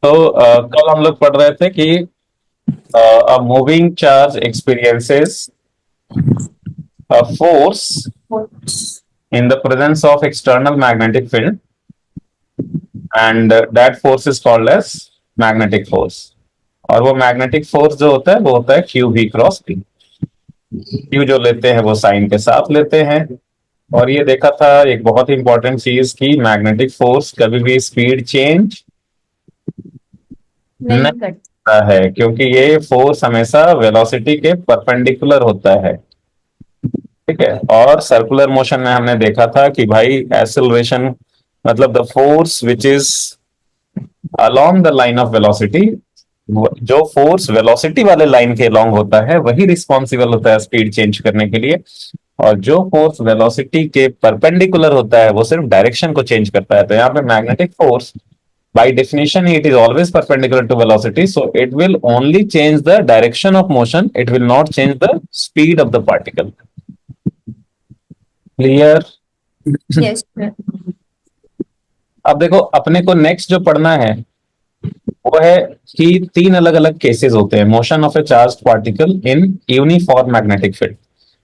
तो कल हम लोग पढ़ रहे थे कि a moving charge experiences a force in the presence of external magnetic field, and that force is called as magnetic force. और वो मैग्नेटिक फोर्स जो होता है वो होता है Q V cross P. Q जो लेते हैं वो साइन के साथ लेते हैं। और ये देखा था एक बहुत ही इंपॉर्टेंट चीज की मैग्नेटिक फोर्स कभी भी स्पीड चेंज नहीं नहीं करते। करता है, क्योंकि ये फोर्स हमेशा वेलोसिटी के परपेंडिकुलर होता है। ठीक है। और सर्कुलर मोशन में हमने देखा था कि भाई एक्सेलरेशन मतलब the force which is along the line of velocity, जो फोर्स वेलोसिटी वाले लाइन के अलोंग होता है वही रिस्पॉन्सिबल होता है स्पीड चेंज करने के लिए। और जो फोर्स वेलोसिटी के परपेंडिकुलर होता है वो सिर्फ डायरेक्शन को चेंज करता है। तो यहाँ पे magnetic force by definition it is always perpendicular to velocity, so it will only change the direction of motion, it will not change the speed of the particle. Clear? Yes sir. अब देखो अपने को next जो पढ़ना है वो है कि तीन अलग अलग केसेस होते हैं motion of A charge particle in uniform magnetic field.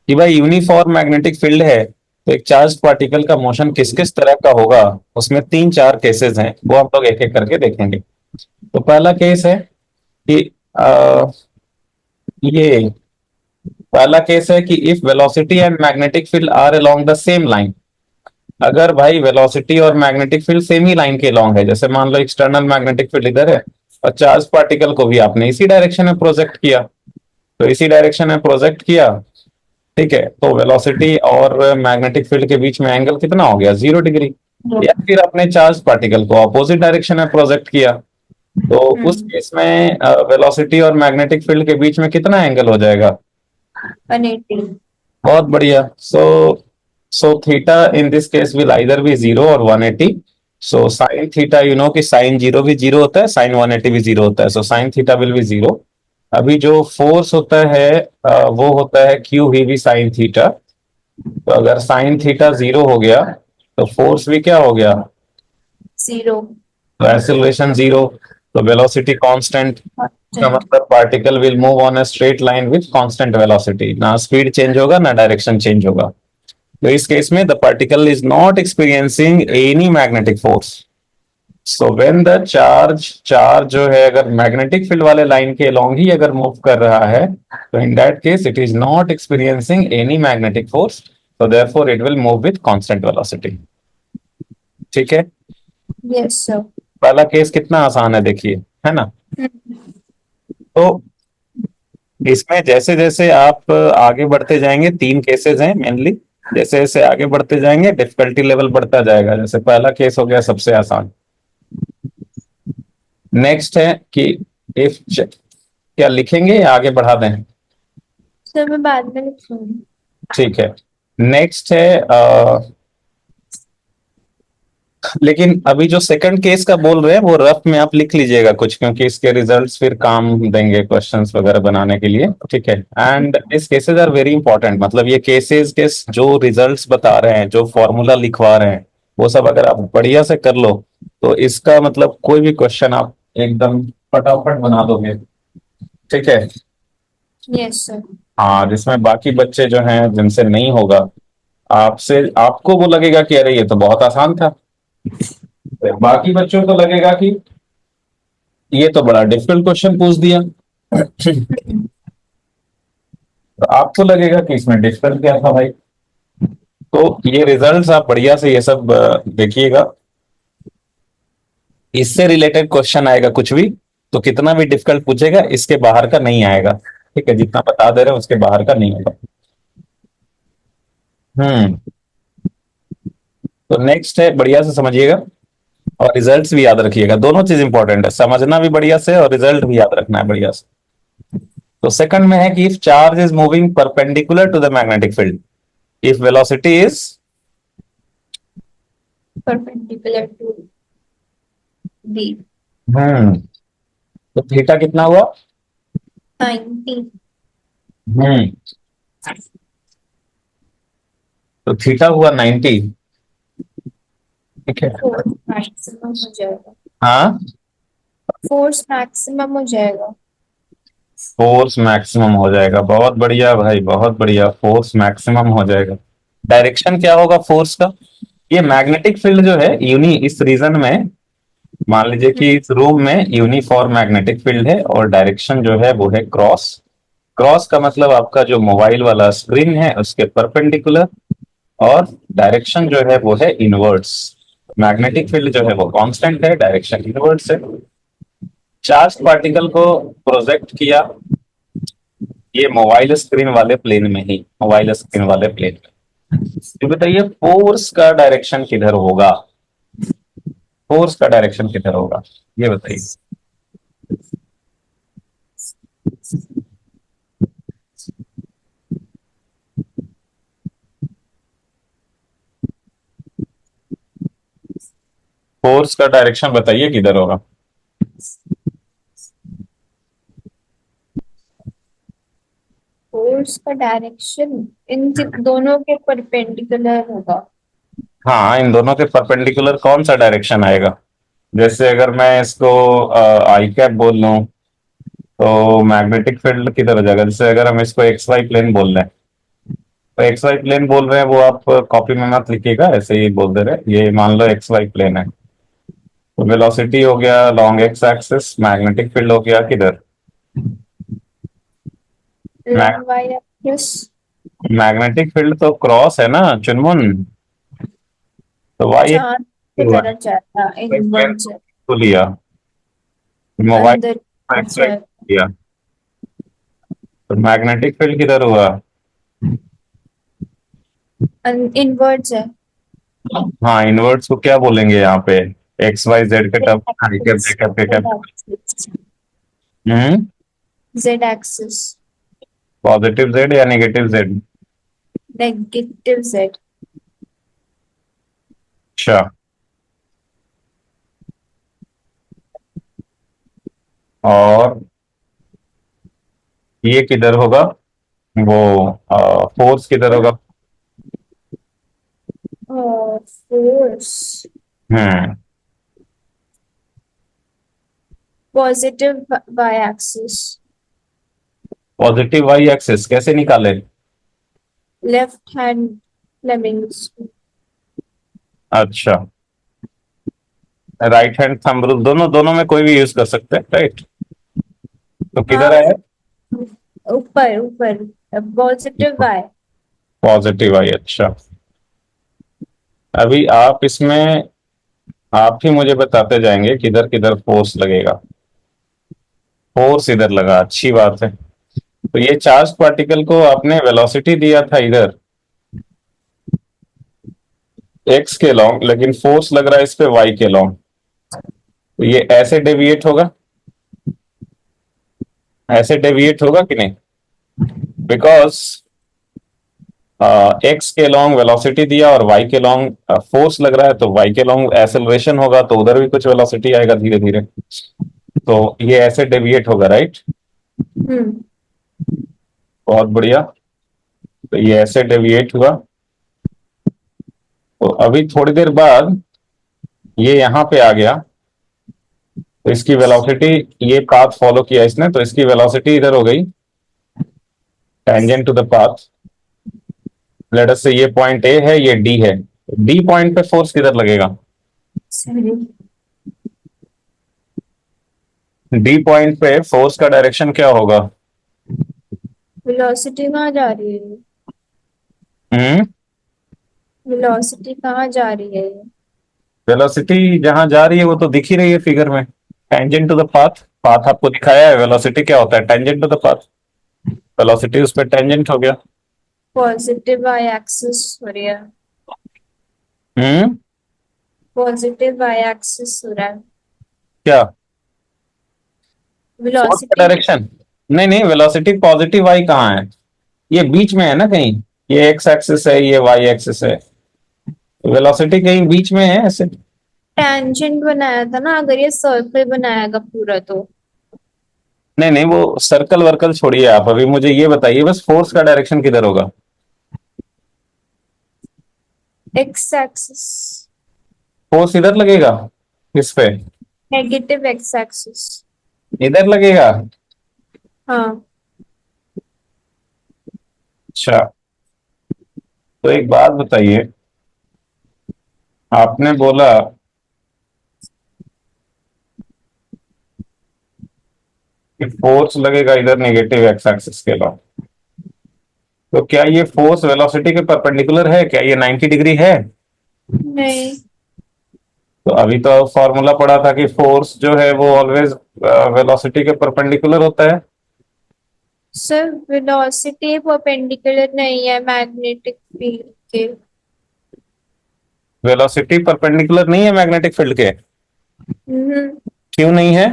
कि भाई यूनिफॉर्म मैग्नेटिक फील्ड है तो एक चार्ज पार्टिकल का मोशन किस किस तरह का होगा, उसमें तीन चार केसेस हैं, वो हम लोग एक एक करके देखेंगे। तो पहला केस है कि ये पहला केस है कि if velocity and magnetic field are along the same line. अगर भाई वेलोसिटी और मैग्नेटिक फील्ड सेम ही लाइन के अलोंग है, जैसे मान लो एक्सटर्नल मैग्नेटिक फील्ड इधर है और चार्ज पार्टिकल को भी आपने इसी डायरेक्शन में प्रोजेक्ट किया, तो इसी डायरेक्शन में प्रोजेक्ट किया। ठीक है, तो वेलोसिटी और मैग्नेटिक फील्ड के बीच में एंगल कितना हो गया, 0 डिग्री। या फिर अपने चार्ज पार्टिकल को अपोजिट डायरेक्शन में प्रोजेक्ट किया, तो उस केस में वेलोसिटी और मैग्नेटिक फील्ड के बीच में कितना एंगल हो जाएगा। 180। बहुत बढ़िया। So theta in this case will either be 0 और 180। So sine theta you know कि साइन 0 भी 0 होता है, साइन 180 भी 0 होता है, so sine theta will be 0। अभी जो फोर्स होता है वो होता है Q V B sine theta. तो अगर साइन थीटा 0 हो गया तो फोर्स भी क्या हो गया, 0। तो एक्सेलरेशन 0। तो वेलोसिटी कांस्टेंट का कांस्टेंट। मतलब particle will move on a straight line with constant velocity, ना स्पीड चेंज होगा ना डायरेक्शन चेंज होगा। तो इस केस में the particle is not experiencing any magnetic force. So when the charge charge जो है अगर मैग्नेटिक फील्ड वाले लाइन के अलोंग ही अगर मूव कर रहा है तो in that case it is not experiencing any magnetic force, so therefore it will move with constant velocity। ठीक है। Yes sir. पहला केस कितना आसान है देखिए, है ना। तो इसमें जैसे जैसे आप आगे बढ़ते जाएंगे, तीन केसेस हैं मेनली, जैसे जैसे आगे बढ़ते जाएंगे डिफिकल्टी लेवल बढ़ता जाएगा। जैसे पहला केस हो गया सबसे आसान। नेक्स्ट है कि इफ, क्या लिखेंगे या आगे बढ़ा दें। सर मैं बाद में लिखूंगी। ठीक है। नेक्स्ट है लेकिन अभी जो सेकंड केस का बोल रहे हैं वो रफ में आप लिख लीजिएगा कुछ, क्योंकि इसके रिजल्ट्स फिर काम देंगे क्वेश्चंस वगैरह बनाने के लिए। ठीक है। And this cases are very important, मतलब ये केसेस के जो रिजल्ट्स बता रहे हैं, जो फॉर्मूला लिखवा रहे हैं, वो सब अगर आप बढ़िया से कर लो तो इसका मतलब कोई भी क्वेश्चन आप एकदम फटाफट बना दोगे। ठीक है। Yes sir. हाँ, जिसमें बाकी बच्चे जो हैं जिनसे नहीं होगा, आपसे आपको वो लगेगा कि अरे ये तो बहुत आसान था, बाकी बच्चों को लगेगा कि ये तो बड़ा डिफिकल्ट क्वेश्चन पूछ दिया। तो आपको लगेगा कि इसमें डिफिकल्ट क्या था भाई। तो ये रिजल्ट्स आप बढ़िया से ये सब देखिएगा। इससे रिलेटेड क्वेश्चन आएगा कुछ भी तो कितना भी डिफिकल्ट पूछेगा इसके बाहर का नहीं आएगा। ठीक है, जितना बता दे रहे हैं उसके बाहर का नहीं होगा। हम्म। तो नेक्स्ट है, बढ़िया से समझिएगा और रिजल्ट्स भी याद रखिएगा। दोनों चीज इंपॉर्टेंट है, समझना भी बढ़िया से और रिजल्ट भी याद रखना है बढ़िया से। तो सेकंड में है कि if charge is moving perpendicular to the magnetic field, if velocity is, perpendicular to the. Hmm, तो थीटा कितना हुआ। 90। हम्म, तो थीटा हुआ 90। ठीक है। फोर मैक्सिमम हो जाएगा। हाँ, फोर्स मैक्सिमम हो जाएगा। फोर्स मैक्सिमम हो जाएगा, बहुत बढ़िया भाई, बहुत बढ़िया, फोर्स मैक्सिमम हो जाएगा। डायरेक्शन क्या होगा फोर्स का? ये मैग्नेटिक फील्ड जो है यूनि इस रीजन में, मान लीजिए कि इस रूम में यूनिफॉर्म मैग्नेटिक फील्ड है और डायरेक्शन जो है वो है क्रॉस। क्रॉस का मतलब आपका जो मोबाइल वाला स्क्रीन है उसके परपेंडिकुलर, और डायरेक्शन जो है वो है इनवर्ट्स। मैग्नेटिक फील्ड जो है वो कांस्टेंट है, डायरेक्शन इनवर्ट्स है। चार्ज पार्टिकल को प्रोजेक्ट किया ये मोबाइल स्क्रीन वाले प्लेन में ही, मोबाइल स्क्रीन वाले प्लेन में। तो बताइए फोर्स का डायरेक्शन किधर होगा? फोर्स का डायरेक्शन किधर होगा, ये बताइए। फोर्स का डायरेक्शन बताइए किधर होगा? फोर्स का डायरेक्शन इन दोनों के परपेंडिकुलर होगा। हाँ, इन दोनों के परपेंडिकुलर कौन सा डायरेक्शन आएगा? जैसे अगर मैं इसको आई कैप बोल लूं तो मैग्नेटिक फील्ड किधर हो जाएगा? जैसे अगर हम इसको एक्स वाई प्लेन बोल रहे हैं, तो एक्स वाई प्लेन बोल रहे हैं वो आप कॉपी में मत लिखिएगा, ऐसे ही बोल दे रहे, ये मान लो एक्स वाई प्लेन है। तो वेलोसिटी हो गया along X axis, magnetic field हो गया किधर? Along Y axis. Magnetic field तो क्रॉस है ना चुनमुन, तो वाई चांद की हुआ तरफ जाता प्लेन इनवर्ट। तो लिया, अंदर मोबाइल एक्स वाई जाता लिया, तो मैग्नेटिक फील्ड किधर हुआ? इनवर्ट है। हाँ, इनवर्ट्स को क्या बोलेंगे यहाँ पे? एक्स वाई जेड के term axis. Hmm, z axis. Positive z या नेगेटिव जेड? Negative z. अच्छा, और ये किधर होगा? वो फोर्स किधर होगा? Force hmm, positive y axis. Positive y axis कैसे निकाले? Left hand Fleming's. अच्छा, राइट हैंड थंब रूल, दोनों दोनों में कोई भी यूज कर सकते हैं, राइट? तो किधर हाँ, आया? ऊपर ऊपर पॉजिटिव वाई। पॉजिटिव आई, अच्छा। अभी आप इसमें आप ही मुझे बताते जाएंगे किधर किधर फोर्स लगेगा। फोर्स इधर लगा, अच्छी बात है। तो ये चार्ज पार्टिकल को आपने वेलोसिटी दिया था इधर एक्स के लॉन्ग, लेकिन फोर्स लग रहा है इस पे वाई के लॉन्ग, तो ये ऐसे डेविएट होगा, ऐसे डेविएट होगा कि नहीं? बिकॉज एक्स के लॉन्ग वेलोसिटी दिया और वाई के लॉन्ग फोर्स लग रहा है, तो वाई के लॉन्ग एक्सेलरेशन होगा, तो उधर भी कुछ वेलोसिटी आएगा धीरे धीरे, तो ये ऐसे डेविएट होगा, राइट? हम्म। बहुत बढ़िया। तो ये ऐसे डेविएट हुआ, तो अभी थोड़ी देर बाद ये यहाँ पे आ गया, तो इसकी वेलोसिटी, ये पाथ फॉलो किया इसने, तो इसकी वेलोसिटी इधर हो गई tangent to the path. Let us say ये पॉइंट ए है, ये डी है, डी पॉइंट पे फोर्स किधर लगेगा? सही। डी पॉइंट पे फोर्स का डायरेक्शन क्या होगा? वेलोसिटी कहाँ जा रही है? हम्म, वेलोसिटी कहाँ जा रही है? वेलोसिटी जहां जा रही है वो तो दिख ही रही है फिगर में, tangent to the path. Path आपको दिखाया है, वेलोसिटी क्या होता है? Tangent to the path, velocity उस पर टेंजेंट हो गया। पॉजिटिव वाई एक्सिस हो रही है। हम्म, पॉजिटिव वाई एक्सिस हो रहा है। क्या? फोर्स का वेलोसिटी। डायरेक्शन? नहीं नहीं, वेलोसिटी पॉजिटिव वाई कहाँ है? ये बीच में है ना कहीं, ये एक्स एक्सिस है, ये वाई एक्सिस है, वेलोसिटी कहीं बीच में है ऐसे। टेंजेंट बनाया था ना, अगर ये सर्कल बनाएगा पूरा तो। नहीं नहीं, वो सर्कल वर्कल छोड़िए आप, अभी मुझे ये बताइए बस फोर्स का डायरेक्शन किधर होगा? X axis. फोर्स इधर लगेगा इस पे, नेगेटिव एक्स एक्सिस। इधर लगेगा। हाँ। अच्छा, तो एक बात बताइए, आपने बोला कि फोर्स लगेगा इधर नेगेटिव एक्स एक्सिस के अलावा, तो क्या ये फोर्स वेलोसिटी के परपेंडिकुलर है? क्या ये 90 डिग्री है? नहीं तो अभी तो फॉर्मूला पढ़ा था कि फोर्स जो है वो ऑलवेज वेलोसिटी के परपेंडिकुलर होता है। सर, वेलोसिटी परपेंडिकुलर नहीं है मैग्नेटिक फील्ड के। वेलोसिटी परपेंडिकुलर नहीं है मैग्नेटिक फील्ड के? हम्म। क्यों नहीं है?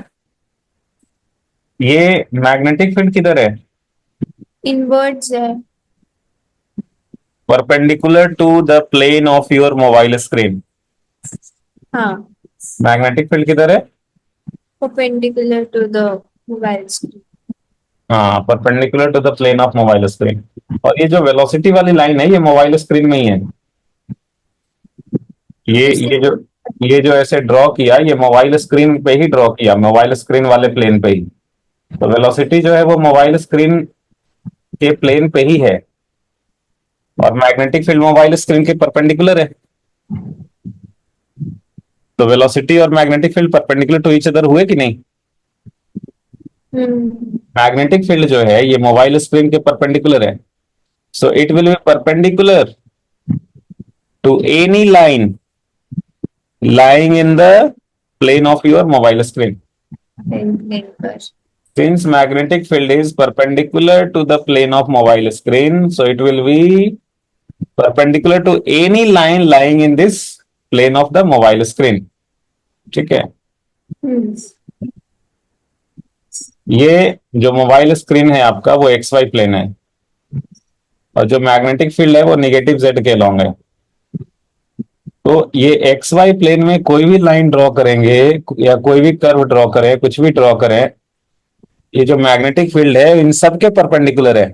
ये मैग्नेटिक फील्ड किधर है? इनवर्ड्स है। Perpendicular to the plane of your mobile screen. हाँ, मैग्नेटिक फील्ड किधर है? Perpendicular to the mobile screen. हाँ, perpendicular to the plane of mobile screen. और ये जो वेलोसिटी वाली लाइन है ये मोबाइल स्क्रीन में ही है। ये किसने? ये जो ये जो ऐसे ड्रॉ किया, ये मोबाइल स्क्रीन पे ही ड्रॉ किया, मोबाइल स्क्रीन वाले प्लेन पे ही। तो वेलोसिटी जो है वो मोबाइल स्क्रीन के प्लेन पे ही है, और मैग्नेटिक फील्ड मोबाइल स्क्रीन के परपेंडिकुलर है। तो वेलोसिटी और magnetic field perpendicular to each other हुए कि नहीं? हम्म। मैग्नेटिक फील्ड जो है ये मोबाइल स्क्रीन के परपेंडिकुलर है, so it will be perpendicular to any line lying in the plane of your mobile screen. Plane पर। Since magnetic field is perpendicular to the plane of mobile screen, so it will be perpendicular to any line lying in this plane of the mobile screen. ठीक है? हम्म। ये जो mobile screen है आपका वो x Y plane है, और जो मैग्नेटिक फील्ड है वो निगेटिव जेड के अलॉन्ग है। तो ये एक्स वाई प्लेन में कोई भी लाइन ड्रॉ करेंगे या कोई भी कर्व ड्रॉ करें, कुछ भी ड्रॉ करें, ये जो मैग्नेटिक फील्ड है इन सब के परपेंडिकुलर है।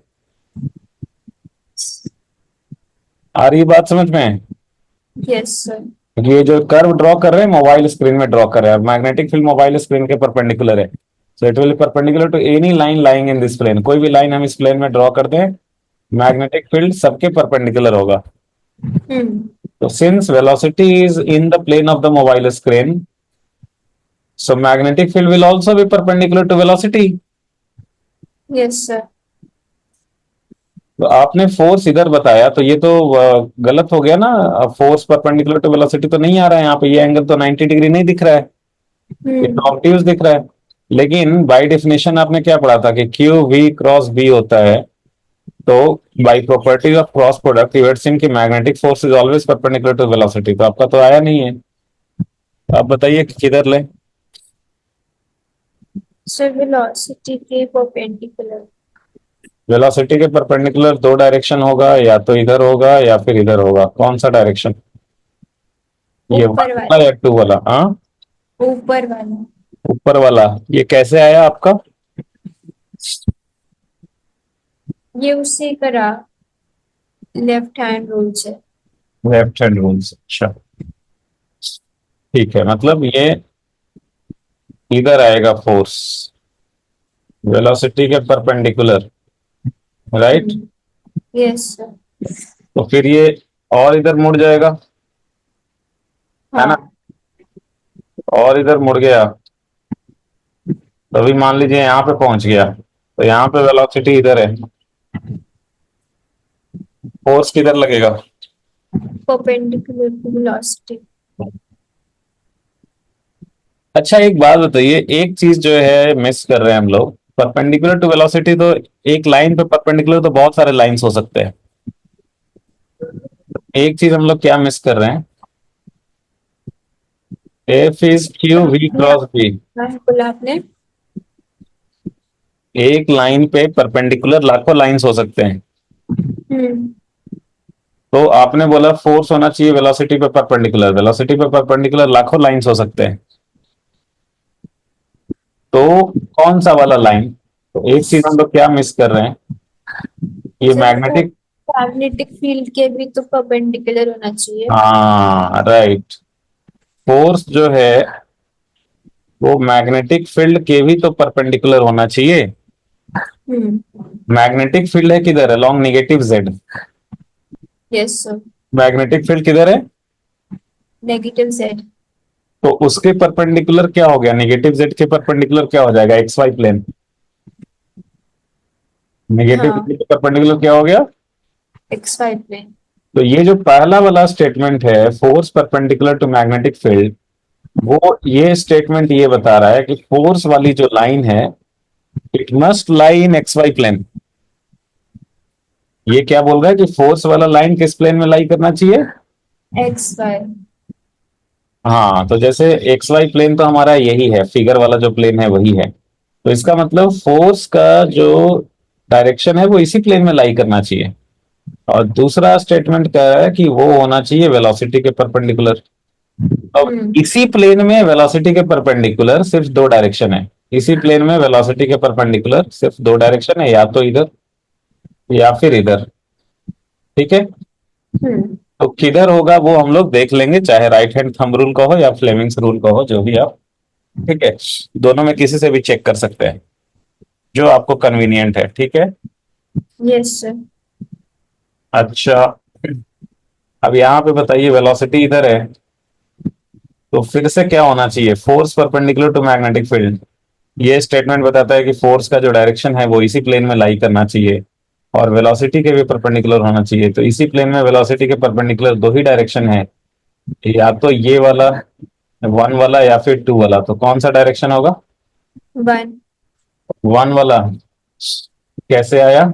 आ रही बात समझ में? Yes sir. क्योंकि ये जो कर्व ड्रॉ कर रहे हैं मोबाइल स्क्रीन में ड्रॉ कर रहे हैं, मैग्नेटिक फील्ड मोबाइल स्क्रीन के परपेंडिकुलर है, so it will perpendicular to any line lying in this plane. कोई भी लाइन हम इस प्लेन में ड्रॉ कर दें, मैग्नेटिक फील्ड सबके परपेंडिकुलर होगा। हम्म। तो since velocity is in the plane of the mobile screen, so magnetic field will also be perpendicular to velocity. Yes sir. तो आपने फोर्स इधर बताया, तो ये तो गलत हो गया ना। फोर्स परपेंडिकुलर टू वेलोसिटी तो नहीं आ रहा है यहाँ पे, ये एंगल तो 90 डिग्री नहीं दिख रहा है, ये हम्म। तो ऑब्ट्यूज दिख रहा है। लेकिन बाय डेफिनेशन आपने क्या पढ़ा था कि क्यू वी क्रॉस बी होता है, तो by property of cross product you had seen कि magnetic force is always perpendicular to velocity. तो आपका तो आया नहीं है, तो आप बताइए कि किधर ले। सर, वेलोसिटी के परपेंडिकुलर। वेलोसिटी के परपेंडिकुलर दो डायरेक्शन होगा, या तो इधर होगा या फिर इधर होगा। कौन सा डायरेक्शन? ये वन ऊपर वाला वाला। या टू वाला? हाँ, ऊपर वाला। ऊपर वाला। ये कैसे आया आपका? ये उसी करा लेफ्ट हैंड रूल से। लेफ्ट हैंड रूल्स, अच्छा। ठीक है, मतलब ये इधर आएगा फोर्स वेलोसिटी के परपेंडिकुलर, राइट? Yes sir. तो फिर ये और इधर मुड़ जाएगा, है ना? हाँ। और इधर मुड़ गया, तो अभी मान लीजिए यहाँ पे पहुंच गया, तो यहाँ पे वेलोसिटी इधर है, फोर्स किधर लगेगा? Perpendicular to velocity. अच्छा, एक बात बताइए, एक चीज जो है मिस कर रहे हैं हम लोग। परपेंडिकुलर टू वेलोसिटी तो एक लाइन पे परपेंडिकुलर तो बहुत सारे लाइंस हो सकते हैं, एक चीज हम लोग क्या मिस कर रहे हैं? F is Q V cross B. बोला आपने। एक लाइन पे परपेंडिकुलर लाखों लाइंस हो सकते हैं। हम्म। तो आपने बोला फोर्स होना चाहिए वेलोसिटी पे परपेंडिकुलर, वेलोसिटी पे परपेंडिकुलर लाखों लाइंस हो सकते हैं, तो कौन सा वाला लाइन? तो एक चीज हम लोग क्या मिस कर रहे हैं, ये सर, मैग्नेटिक। मैग्नेटिक फील्ड के भी तो परपेंडिकुलर होना चाहिए। हाँ, राइट। फोर्स जो है वो मैग्नेटिक फील्ड के भी तो परपेंडिकुलर होना चाहिए। मैग्नेटिक फील्ड है किधर, along negative Z. Yes sir. Magnetic field किधर है? Negative Z. तो उसके परपेंडिकुलर क्या हो गया, नेगेटिव जेड के परपेंडिकुलर क्या हो जाएगा, एक्स वाई प्लेन। नेगेटिव हाँ, जेड के परपेंडिकुलर क्या हो गया? X Y plane. तो ये जो पहला वाला स्टेटमेंट है, force perpendicular to magnetic field, वो ये स्टेटमेंट ये बता रहा है कि फोर्स वाली जो लाइन है, it must lie in X Y plane. ये क्या बोल रहा है कि फोर्स वाला लाइन किस प्लेन में लाई करना चाहिए? X Y. हाँ, तो जैसे एक्स वाई प्लेन तो हमारा यही है, फिगर वाला जो प्लेन है वही है। तो इसका मतलब फोर्स का जो डायरेक्शन है वो इसी प्लेन में लाई करना चाहिए। और दूसरा स्टेटमेंट कह रहा है कि वो होना चाहिए वेलोसिटी के परपेंडिकुलर। अब हम्म। इसी प्लेन में वेलोसिटी के परपेंडिकुलर सिर्फ दो डायरेक्शन है। इसी प्लेन में वेलोसिटी के परपेंडिकुलर सिर्फ दो डायरेक्शन है, या तो इधर या फिर इधर। ठीक है। हम्म। तो किधर होगा वो हम लोग देख लेंगे, चाहे राइट हैंड थंब रूल कहो या फ्लेमिंग्स रूल कहो, जो भी आप। ठीक है। दोनों में किसी से भी चेक कर सकते हैं, जो आपको कन्वीनियंट है। ठीक है। Yes sir. अच्छा, अब यहाँ पे बताइए, वेलोसिटी इधर है, तो फिर से क्या होना चाहिए, force perpendicular to magnetic field. ये स्टेटमेंट बताता है कि फोर्स का जो डायरेक्शन है वो इसी प्लेन में लाई करना चाहिए, और वेलोसिटी के भी परपेंडिकुलर होना चाहिए। तो इसी प्लेन में वेलोसिटी के परपेंडिकुलर दो ही डायरेक्शन है, या तो ये वाला वन वाला या फिर टू वाला। तो कौन सा डायरेक्शन होगा? वन। वन वाला। कैसे आया?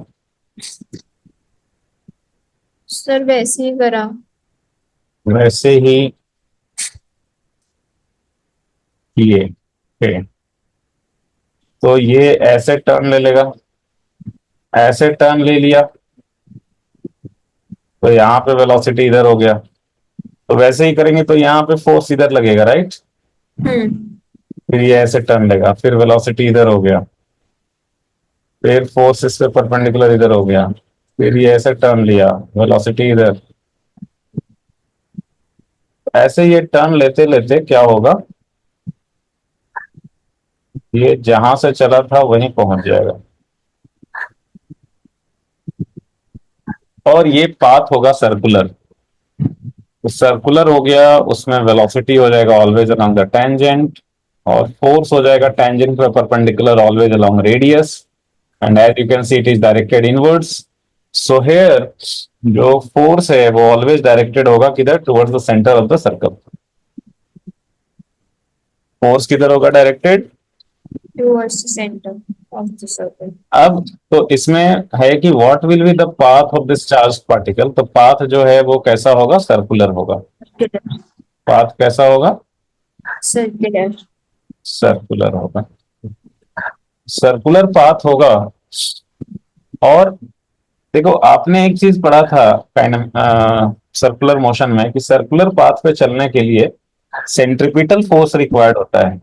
सर वैसे ही करा। वैसे ही किए थे। तो ये ऐसे टर्न ले लेगा, ऐसे टर्न ले लिया, तो यहाँ पे वेलोसिटी इधर हो गया। तो वैसे ही करेंगे तो यहाँ पे फोर्स इधर लगेगा, राइट। हम्म। फिर ये ऐसे टर्न लेगा, फिर वेलोसिटी इधर हो गया, फिर फोर्स इस पे परपेंडिकुलर इधर हो गया, फिर ये ऐसे टर्न लिया, वेलोसिटी इधर। ऐसे ये टर्न लेते लेते क्या होगा, ये जहां से चला था वहीं पहुंच जाएगा। और ये पाथ होगा सर्कुलर। तो सर्कुलर हो गया, उसमें वेलोसिटी हो जाएगा ऑलवेज अलोंग द टेंजेंट, और फोर्स हो जाएगा टेंजेंट पे perpendicular always along radius. And as you can see it is directed inwards. So here जो फोर्स है वो ऑलवेज डायरेक्टेड होगा किधर, towards the centre of the circle. Force किधर होगा directed? Towards the centre of the circle. अब तो इसमें है कि what will be the path of this charge particle. तो पाथ जो है वो कैसा होगा, सर्कुलर होगा। सर्कुलर। पाथ कैसा होगा? सर्कुलर। सर्कुलर होगा। सर्कुलर पाथ होगा। और देखो, आपने एक चीज पढ़ा था सर्कुलर मोशन में, कि सर्कुलर पाथ पे चलने के लिए सेंट्रिपिटल फोर्स रिक्वायर्ड होता है।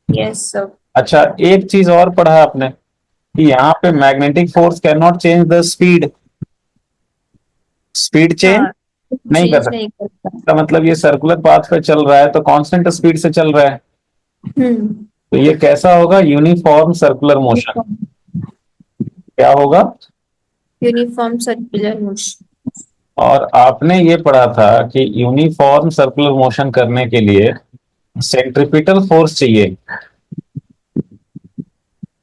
Yes sir. अच्छा, एक चीज और पढ़ा आपने, कि यहाँ पे magnetic force can not change the speed. Speed change हाँ, नहीं कर चेंज सकता। नहीं करता। इसका मतलब ये सर्कुलर पाथ पे चल रहा है तो कांस्टेंट स्पीड से चल रहा है। हम्म। तो ये कैसा होगा, यूनिफॉर्म सर्कुलर मोशन। क्या होगा? Uniform circular motion. और आपने ये पढ़ा था कि यूनिफॉर्म सर्कुलर मोशन करने के लिए सेंट्रिपिटल फोर्स चाहिए।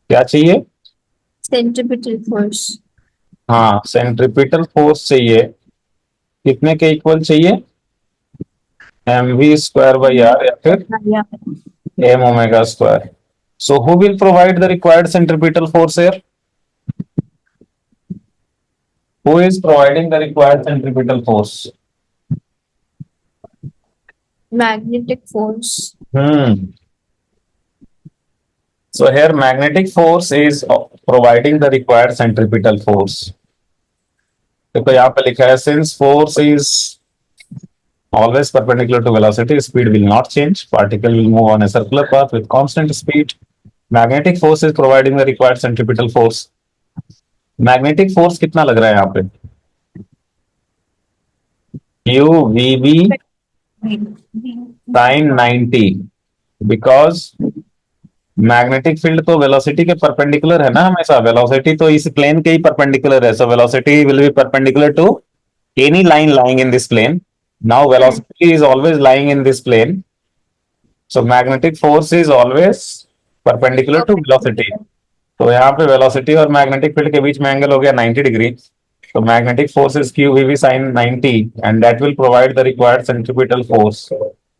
क्या चाहिए? Centripetal force. हाँ, सेंट्रिपिटल फोर्स चाहिए। कितने के इक्वल चाहिए, M V square by R, या फिर M omega square. So who will provide the required centripetal force here? Who is providing the required centripetal force? Magnetic force. Hmm. So here magnetic force is providing the required centripetal force. देखो यहाँ पे लिखा है, since force is always perpendicular to velocity, speed will not change. Particle will move on a circular path with constant speed. Magnetic force is providing the required centripetal force. Magnetic force कितना लग रहा है यहाँ पे? Q V B sin 90, because magnetic field तो velocity के perpendicular है ना हमेशा, वेलोसिटी तो इस प्लेन के ही परपेंडिकुलर है, so velocity will be perpendicular to any line lying in this plane. Now hmm velocity is always lying in this plane, so magnetic force is always perpendicular to velocity. perpendicular। तो यहाँ पे velocity और magnetic field के बीच में angle हो गया 90 degree. तो magnetic force is Q V V sine 90 and that will provide the required centripetal force.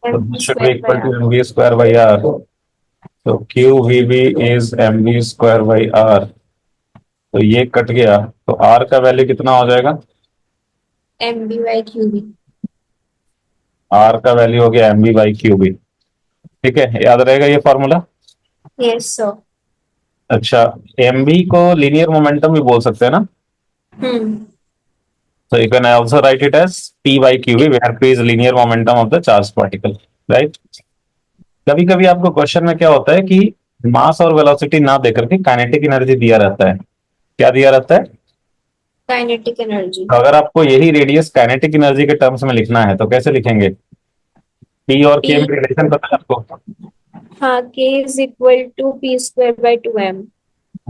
So mv this should be square by equal to r। mv square by r. So qvb is mv square by r. तो ये cut गया, तो r का value कितना हो जाएगा? mv by qb। r का value हो गया mv बाई क्यूबी. ठीक है, याद रहेगा ये फॉर्मूला. Yes sir. अच्छा, mv को लीनियर मोमेंटम भी बोल सकते हैं ना. हम्म So you can also write it as p by qb, where p is linear momentum of the charged particle, right? कभी कभी आपको क्वेश्चन में क्या होता है कि मास और वेलोसिटी ना देकर के काइनेटिक एनर्जी दिया रहता है. क्या दिया रहता है? Kinetic energy. तो अगर आपको यही रेडियस काइनेटिक एनर्जी के टर्म्स में लिखना है तो कैसे लिखेंगे? पी और के में p। रिलेशन पता है आपको? हाँ, k is equal to p square by 2m।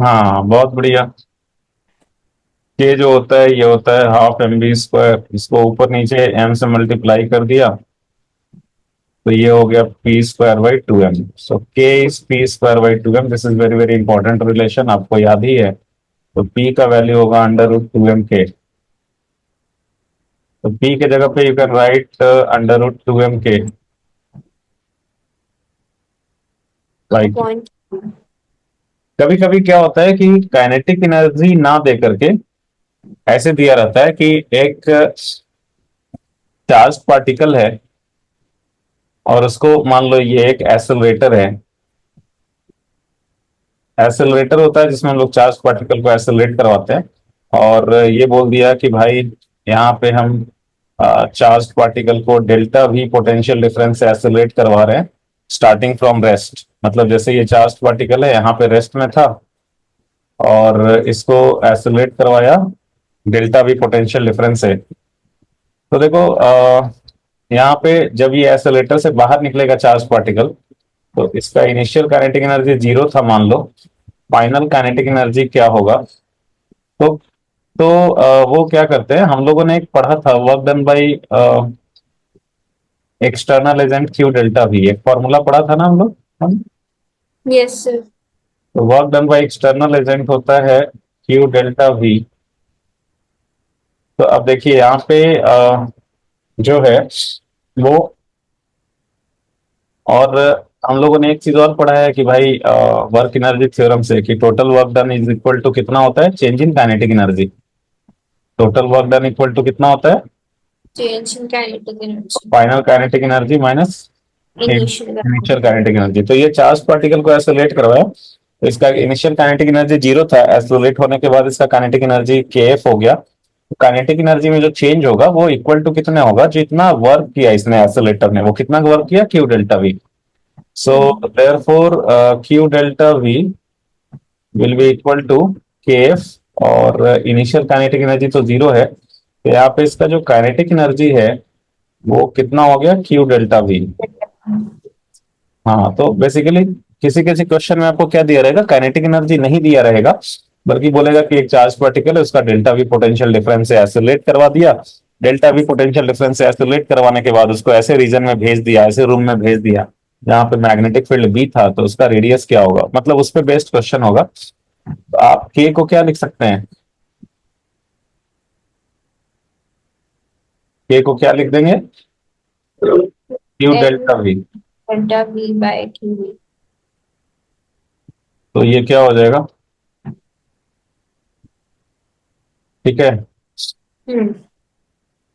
हाँ, बहुत बढ़िया. के जो होता है ये होता है हाफ एम बी स्क्वायर, इसको ऊपर नीचे एम से मल्टीप्लाई कर दिया तो ये हो गया पी स्क्वायर बाई 2m. सो के is P square by 2m. This is very very important relation, आपको याद ही है. तो p का वैल्यू होगा अंडर रूट 2m के. तो p के जगह पे you can write under root 2m के बाई. पॉइंट। कभी कभी क्या होता है कि काइनेटिक एनर्जी ना दे करके ऐसे दिया रहता है कि एक चार्ज पार्टिकल है और उसको मान लो ये एक एक्सेलरेटर है. एक्सेलरेटर होता है जिसमें हम लोग चार्ज पार्टिकल को एक्सेलरेट करवाते हैं. और ये बोल दिया कि भाई यहाँ पे हम चार्ज पार्टिकल को डेल्टा वी पोटेंशियल डिफरेंस से एक्सेलरेट करवा रहे हैं स्टार्टिंग फ्रॉम रेस्ट. मतलब जैसे ये चार्ज पार्टिकल है यहाँ पे रेस्ट में था और इसको एक्सेलरेट करवाया डेल्टा वी पोटेंशियल डिफरेंस से. तो देखो यहाँ पे जब ये एक्सेलरेटर से बाहर निकलेगा चार्ज पार्टिकल तो इसका इनिशियल काइनेटिक एनर्जी जीरो था मान लो. फाइनल काइनेटिक एनर्जी क्या होगा? तो वो क्या करते हैं, हम लोगों ने एक पढ़ा था work done by external agent Q delta V, एक फॉर्मूला पढ़ा था ना हम लोग. Yes sir. तो work done by external agent होता है क्यू डेल्टा वी. तो अब देखिए यहाँ पे जो है वो, और हम लोगों ने एक चीज और पढ़ा है कि भाई वर्क एनर्जी थ्योरम से कि total work done is equal to कितना होता है? Change in kinetic energy. Total work done equal to कितना होता है? Change in kinetic energy. Final kinetic energy minus initial. Initial kinetic energy. तो ये चार्ज पार्टिकल को एक्सेलरेट करवाया तो इसका इनिशियल काइनेटिक एनर्जी जीरो था. एक्सेलरेट होने के बाद इसका काइनेटिक एनर्जी के एफ हो गया. तो काइनेटिक एनर्जी में जो चेंज होगा वो इक्वल टू कितने होगा? जितना वर्क किया इसने एक्सेलरेटर ने वो कितना वर्क किया? Q delta V. So therefore Q delta V will be equal to K F. और इनिशियल काइनेटिक एनर्जी तो जीरो है तो यहाँ पे इसका जो काइनेटिक एनर्जी है वो कितना हो गया? Q delta we. हाँ, तो बेसिकली किसी किसी क्वेश्चन में आपको क्या दिया रहेगा? काइनेटिक एनर्जी नहीं दिया रहेगा बल्कि बोलेगा कि एक चार्ज पार्टिकल है उसका डेल्टा वी पोटेंशियल डिफरेंस से एक्सेलरेट करवा दिया. डेल्टा वी पोटेंशियल डिफरेंस से एक्सेलरेट करवाने के बाद उसको ऐसे रीजन में भेज दिया, ऐसे रूम में भेज दिया जहां पे मैग्नेटिक फील्ड बी था, तो उसका रेडियस क्या होगा? मतलब उस पर बेस्ड क्वेश्चन होगा. तो आप के को क्या लिख सकते हैं? के को क्या लिख देंगे? Q M delta V. Delta V by Q V. तो ये क्या हो जाएगा? ठीक है, हम्म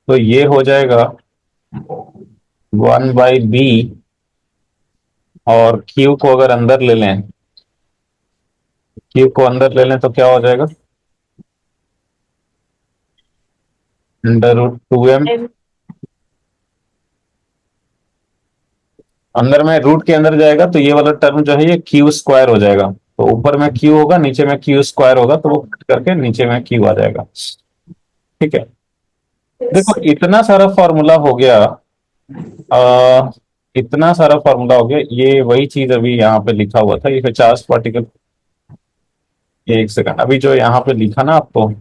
तो ये हो जाएगा 1/b. और क्यू को अगर अंदर ले लें, क्यू को अंदर ले लें तो क्या हो जाएगा? Under root 2m. एम। अंदर में रूट के अंदर जाएगा तो ये वाला टर्म जो है ये क्यू स्क्वायर हो जाएगा. तो ऊपर में क्यू होगा, नीचे में क्यू स्क्वायर होगा, तो वो कट करके नीचे में क्यू आ जाएगा. ठीक है, देखो इतना सारा फॉर्मूला हो गया. इतना सारा फॉर्मूला हो गया, ये वही चीज अभी यहाँ पे लिखा हुआ था, ये चार्ज पार्टिकल। एक सेकंड, अभी जो यहाँ पे लिखा ना आपको,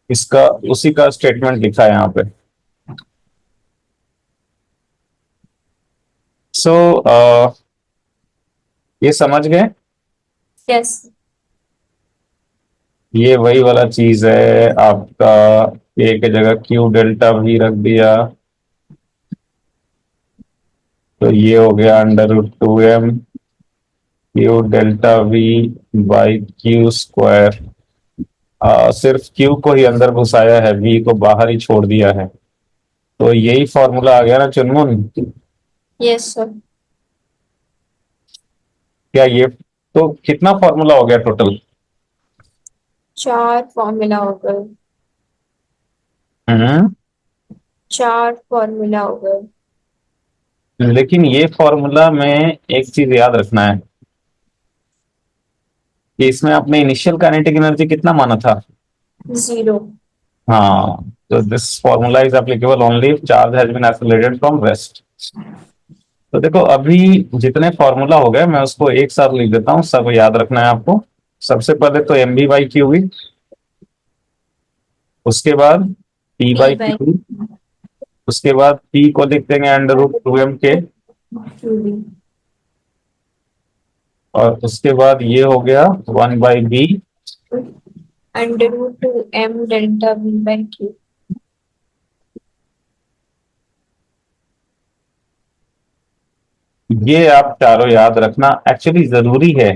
इसका उसी का स्टेटमेंट लिखा है यहाँ पे। सो ये समझ गए? यस। ये वही वाला चीज है आपका। ए की जगह क्यू डेल्टा वी रख दिया, तो ये हो गया √2m Q delta V by Q square. सिर्फ क्यू को ही अंदर घुसाया है, वी को बाहर ही छोड़ दिया है। तो यही फॉर्मूला आ गया ना चुनमुन? Yes sir. क्या ये, तो कितना फॉर्मूला हो गया टोटल? 4 फॉर्मूला हो गए। हम्म। 4 फॉर्मूला हो गए। लेकिन ये फॉर्मूला में एक चीज याद रखना है कि इसमें आपने इनिशियल काइनेटिक एनर्जी कितना माना था? 0। हाँ, तो this formula is applicable only if charge has been accelerated from rest. तो देखो अभी जितने फॉर्मूला हो गए मैं उसको एक साथ लिख देता हूँ, सब याद रखना है आपको। सबसे पहले तो M B by Q B, उसके बाद P P by by Q, उसके बाद पी को लिख देंगे √2m के, क्यू बी। और उसके बाद ये हो गया 1/b। √2m delta V by Q. ये आप चारों याद रखना, एक्चुअली जरूरी है।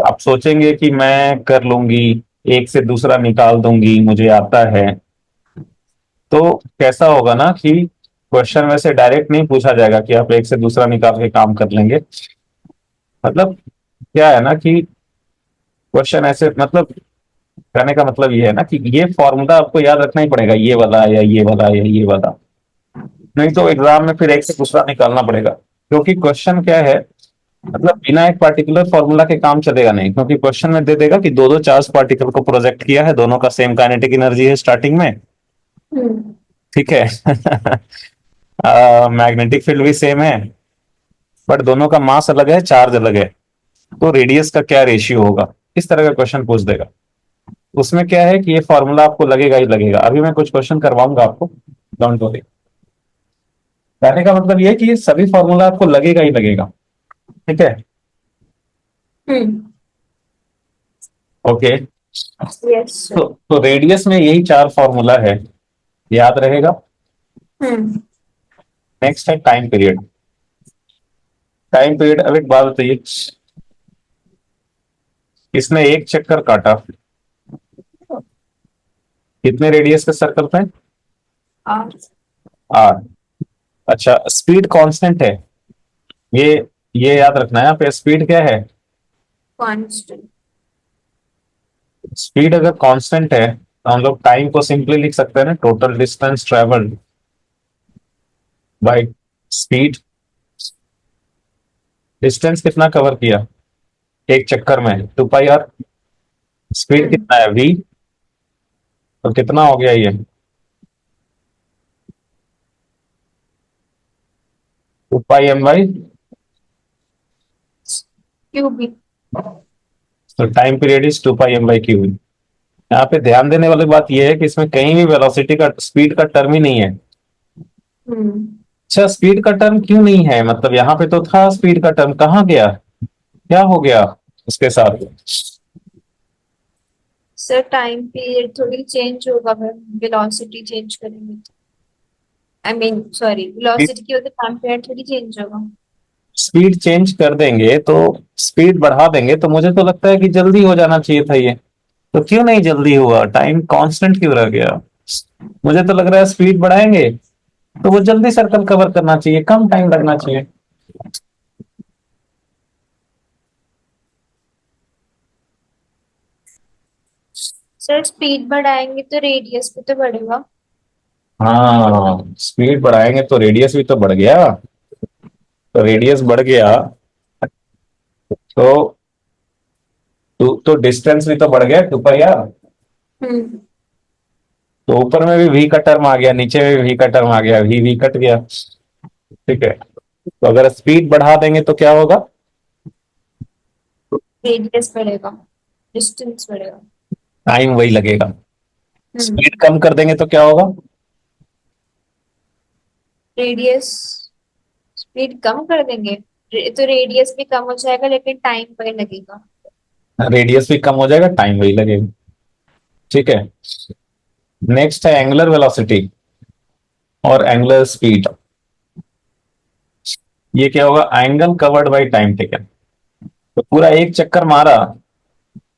आप सोचेंगे कि मैं कर लूंगी, एक से दूसरा निकाल दूंगी, मुझे आता है, तो कैसा होगा ना कि क्वेश्चन में से डायरेक्ट नहीं पूछा जाएगा कि आप एक से दूसरा निकाल के काम कर लेंगे। मतलब क्या है ना कि क्वेश्चन ऐसे, मतलब कहने का मतलब ये है ना कि ये फॉर्मूला आपको याद रखना ही पड़ेगा, ये वाला या ये वाला या ये वाला। नहीं तो एग्जाम में फिर एक से दूसरा निकालना पड़ेगा, क्योंकि क्वेश्चन क्या है, मतलब बिना एक पार्टिकुलर फॉर्मूला के काम चलेगा नहीं, क्योंकि क्वेश्चन में दे देगा कि दो दो चार्ज पार्टिकल को प्रोजेक्ट किया है, दोनों का सेम काइनेटिक एनर्जी है स्टार्टिंग में, हम्म। ठीक है। मैग्नेटिक फील्ड भी सेम है, बट दोनों का मास अलग है, चार्ज अलग है, तो रेडियस का क्या रेशियो होगा, इस तरह का क्वेश्चन पूछ देगा। उसमें क्या है कि ये फॉर्मूला आपको लगेगा ही लगेगा। अभी मैं कुछ क्वेश्चन करवाऊंगा आपको, डोंट वरी। कहने का मतलब ये है कि ये सभी फॉर्मूला आपको लगेगा ही लगेगा, ठीक है? हम्म। ओके। Yes sir. तो रेडियस में यही चार फॉर्मूला है, याद रहेगा। हम्म। नेक्स्ट है टाइम पीरियड। टाइम पीरियड, अब एक बात बताइए, इसने एक चक्कर काटा, कितने रेडियस के सर्कल पे? आर। आर। अच्छा, स्पीड कांस्टेंट है, ये ये याद रखना है। यहाँ पे स्पीड क्या है? कांस्टेंट। स्पीड अगर कांस्टेंट है तो हम लोग टाइम को सिंपली लिख सकते हैं ना, total distance travelled by speed. Distance कितना कवर किया एक चक्कर में? 2πr। Speed hmm. कितना है? v। तो कितना हो गया ये? 2πm/। Q B. तो टाइम पीरियड इज 2πm/क्यू। यहाँ पे ध्यान देने वाली बात यह है कि इसमें कहीं भी वेलोसिटी का, स्पीड का टर्म ही नहीं है। हम्म। अच्छा, स्पीड का टर्म क्यों नहीं है? मतलब यहाँ पे तो था स्पीड का टर्म, कहाँ गया, क्या हो गया उसके साथ? सर टाइम पीरियड थोड़ी चेंज होगा, वेलोसिटी चेंज करेंगे। आई मीन सॉरी, वेलोसिटी की वजह टाइम पीरियड थोड़ी चेंज होगा। स्पीड चेंज कर देंगे तो, स्पीड बढ़ा देंगे तो मुझे तो लगता है कि जल्दी हो जाना चाहिए था ये। तो क्यों नहीं जल्दी हुआ? टाइम कांस्टेंट क्यों रह गया? मुझे तो लग रहा है स्पीड बढ़ाएंगे तो वो जल्दी सर्कल कवर करना चाहिए, कम टाइम लगना चाहिए। सर स्पीड बढ़ाएंगे तो रेडियस भी तो बढ़ेगा। हाँ, स्पीड बढ़ाएंगे तो रेडियस भी तो बढ़ गया। तो रेडियस बढ़ गया तो तो डिस्टेंस भी तो बढ़ गया, 2πr। हम्म। तो ऊपर में भी वी का टर्म आ गया, नीचे में भी वी का टर्म आ गया, वी वी कट गया। ठीक है, तो अगर स्पीड बढ़ा देंगे तो क्या होगा? रेडियस बढ़ेगा, डिस्टेंस बढ़ेगा। टाइम वही लगेगा। स्पीड हम्म। कम कर देंगे तो क्या होगा? रेडियस, स्पीड कम कर देंगे तो रेडियस भी कम हो जाएगा लेकिन टाइम वही लगेगा। रेडियस भी कम हो जाएगा, टाइम वही लगेगा। ठीक है, नेक्स्ट है एंगुलर वेलोसिटी और एंगुलर स्पीड। ये क्या होगा? Angle covered by time taken. तो पूरा एक चक्कर मारा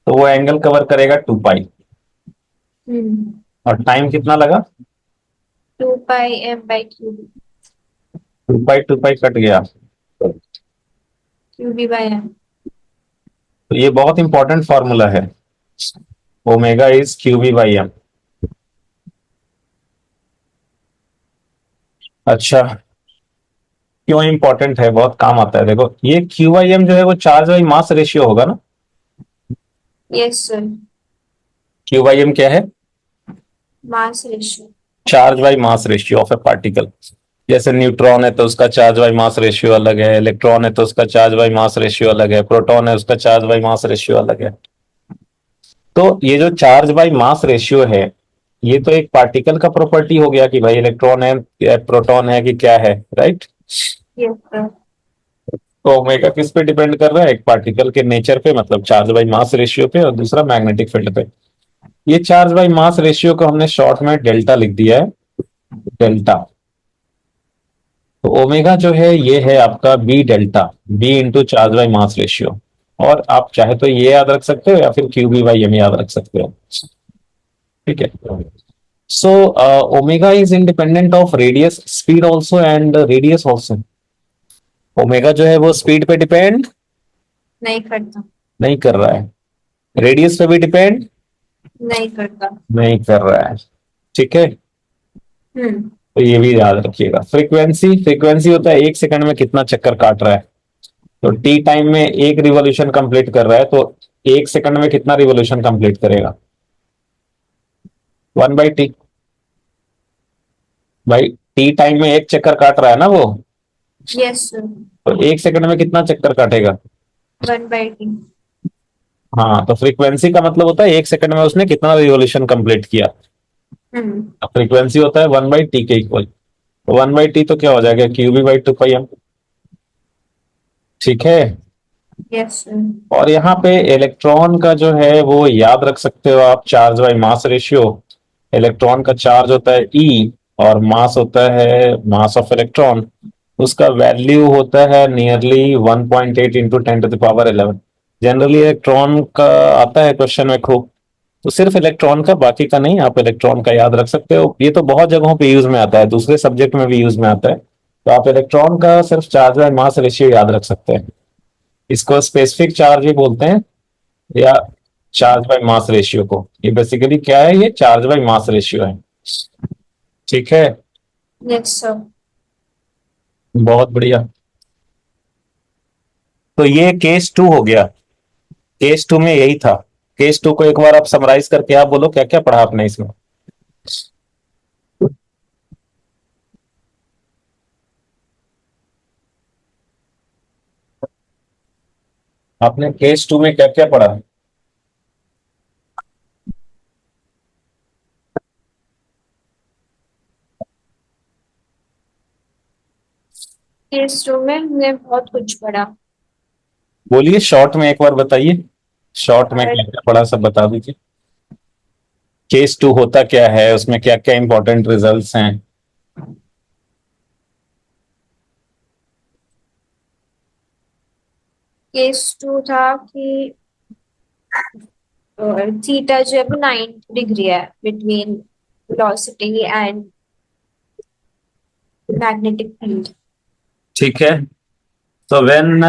तो वो एंगल कवर करेगा 2 पाई, हम्म। और टाइम कितना लगा? 2 पाई m/क्यू। 2 पाई कट गया। Q v/m। तो ये बहुत इंपॉर्टेंट फॉर्मूला है, omega is Q B by M. अच्छा, क्यों इंपॉर्टेंट है? बहुत काम आता है। देखो ये क्यू बाई एम जो है वो चार्ज बाई मास रेशियो होगा ना। Yes sir. Q by M क्या है? Mass ratio. Charge by mass ratio of a particle. जैसे न्यूट्रॉन है तो उसका चार्ज बाई मास रेशियो अलग है, इलेक्ट्रॉन है तो उसका चार्ज बाई मास रेशियो अलग है, प्रोटॉन है उसका चार्ज बाई मास रेशियो अलग है। तो ये जो चार्ज बाई मास रेशियो है, ये तो एक पार्टिकल का प्रॉपर्टी हो गया कि भाई इलेक्ट्रॉन है या प्रोटॉन है कि क्या है, राइट। Yes sir. तो ओमेगा किस पे डिपेंड कर रहा है? एक पार्टिकल के नेचर पे, मतलब चार्ज बाई मास रेशियो पे, और दूसरा मैग्नेटिक फील्ड पे। ये चार्ज बाई मास रेशियो को हमने शॉर्ट में डेल्टा लिख दिया है, डेल्टा। तो ओमेगा जो है ये है आपका B delta, B into charge by mass ratio. और आप चाहे तो ये याद रख सकते हो या फिर क्यू बी बाई एम याद रख सकते हो। ठीक है, so omega is independent of radius, speed also and radius also. Omega जो है वो स्पीड पे डिपेंड नहीं करता। नहीं कर रहा है, रेडियस पे भी डिपेंड नहीं करता। नहीं कर रहा है। ठीक है, हम्म। तो ये भी याद रखिएगा। फ्रीक्वेंसी, फ्रीक्वेंसी होता है एक सेकंड में कितना चक्कर काट रहा है। तो टी टाइम में एक रिवॉल्यूशन कंप्लीट कर रहा है, तो एक सेकंड में कितना रिवॉल्यूशन कंप्लीट करेगा? 1/t। भाई टी टाइम में एक चक्कर काट रहा है ना वो, यस सर। तो एक सेकंड में कितना चक्कर काटेगा? 1/t। हाँ, तो फ्रीक्वेंसी का मतलब होता है एक सेकंड में उसने कितना रिवॉल्यूशन कंप्लीट किया। हम्म। फ्रीक्वेंसी होता है 1/t के इक्वल। तो 1/t तो क्या हो जाएगा? Q B by 2 pi M. ठीक है, यस सर। और यहाँ पे इलेक्ट्रॉन का जो है वो याद रख सकते हो आप, charge by mass ratio. Electron का चार्ज होता है ई, और मास होता है मास ऑफ इलेक्ट्रॉन। उसका वैल्यू होता है नियरली 1.8 इंटू 10⁻11। जनरली इलेक्ट्रॉन का आता है क्वेश्चन में खूब, तो सिर्फ इलेक्ट्रॉन का, बाकी का नहीं। आप इलेक्ट्रॉन का याद रख सकते हो, ये तो बहुत जगहों पे यूज में आता है, दूसरे सब्जेक्ट में भी यूज में आता है। तो आप इलेक्ट्रॉन का सिर्फ चार्ज बाय मास रेशियो याद रख सकते हैं। इसको स्पेसिफिक चार्ज भी बोलते हैं, या चार्ज बाय मास रेशियो को। ये बेसिकली क्या है? ये चार्ज बाय मास रेशियो है। ठीक है, यस सर। बहुत बढ़िया। तो ये केस 2 हो गया। केस 2 में यही था। केस 2 को एक बार आप समराइज करके आप बोलो क्या क्या पढ़ा आपने इसमें। आपने केस 2 में क्या क्या पढ़ा? केस 2 में हमने बहुत कुछ पढ़ा। बोलिए, शॉर्ट में एक बार बताइए, शॉर्ट में और क्या क्या पढ़ा सब बता दीजिए। केस 2 होता क्या है, उसमें क्या क्या इंपॉर्टेंट रिजल्ट्स हैं? केस 2 था कि थीटा जो है वो 90 डिग्री है between velocity and magnetic field. ठीक है, तो when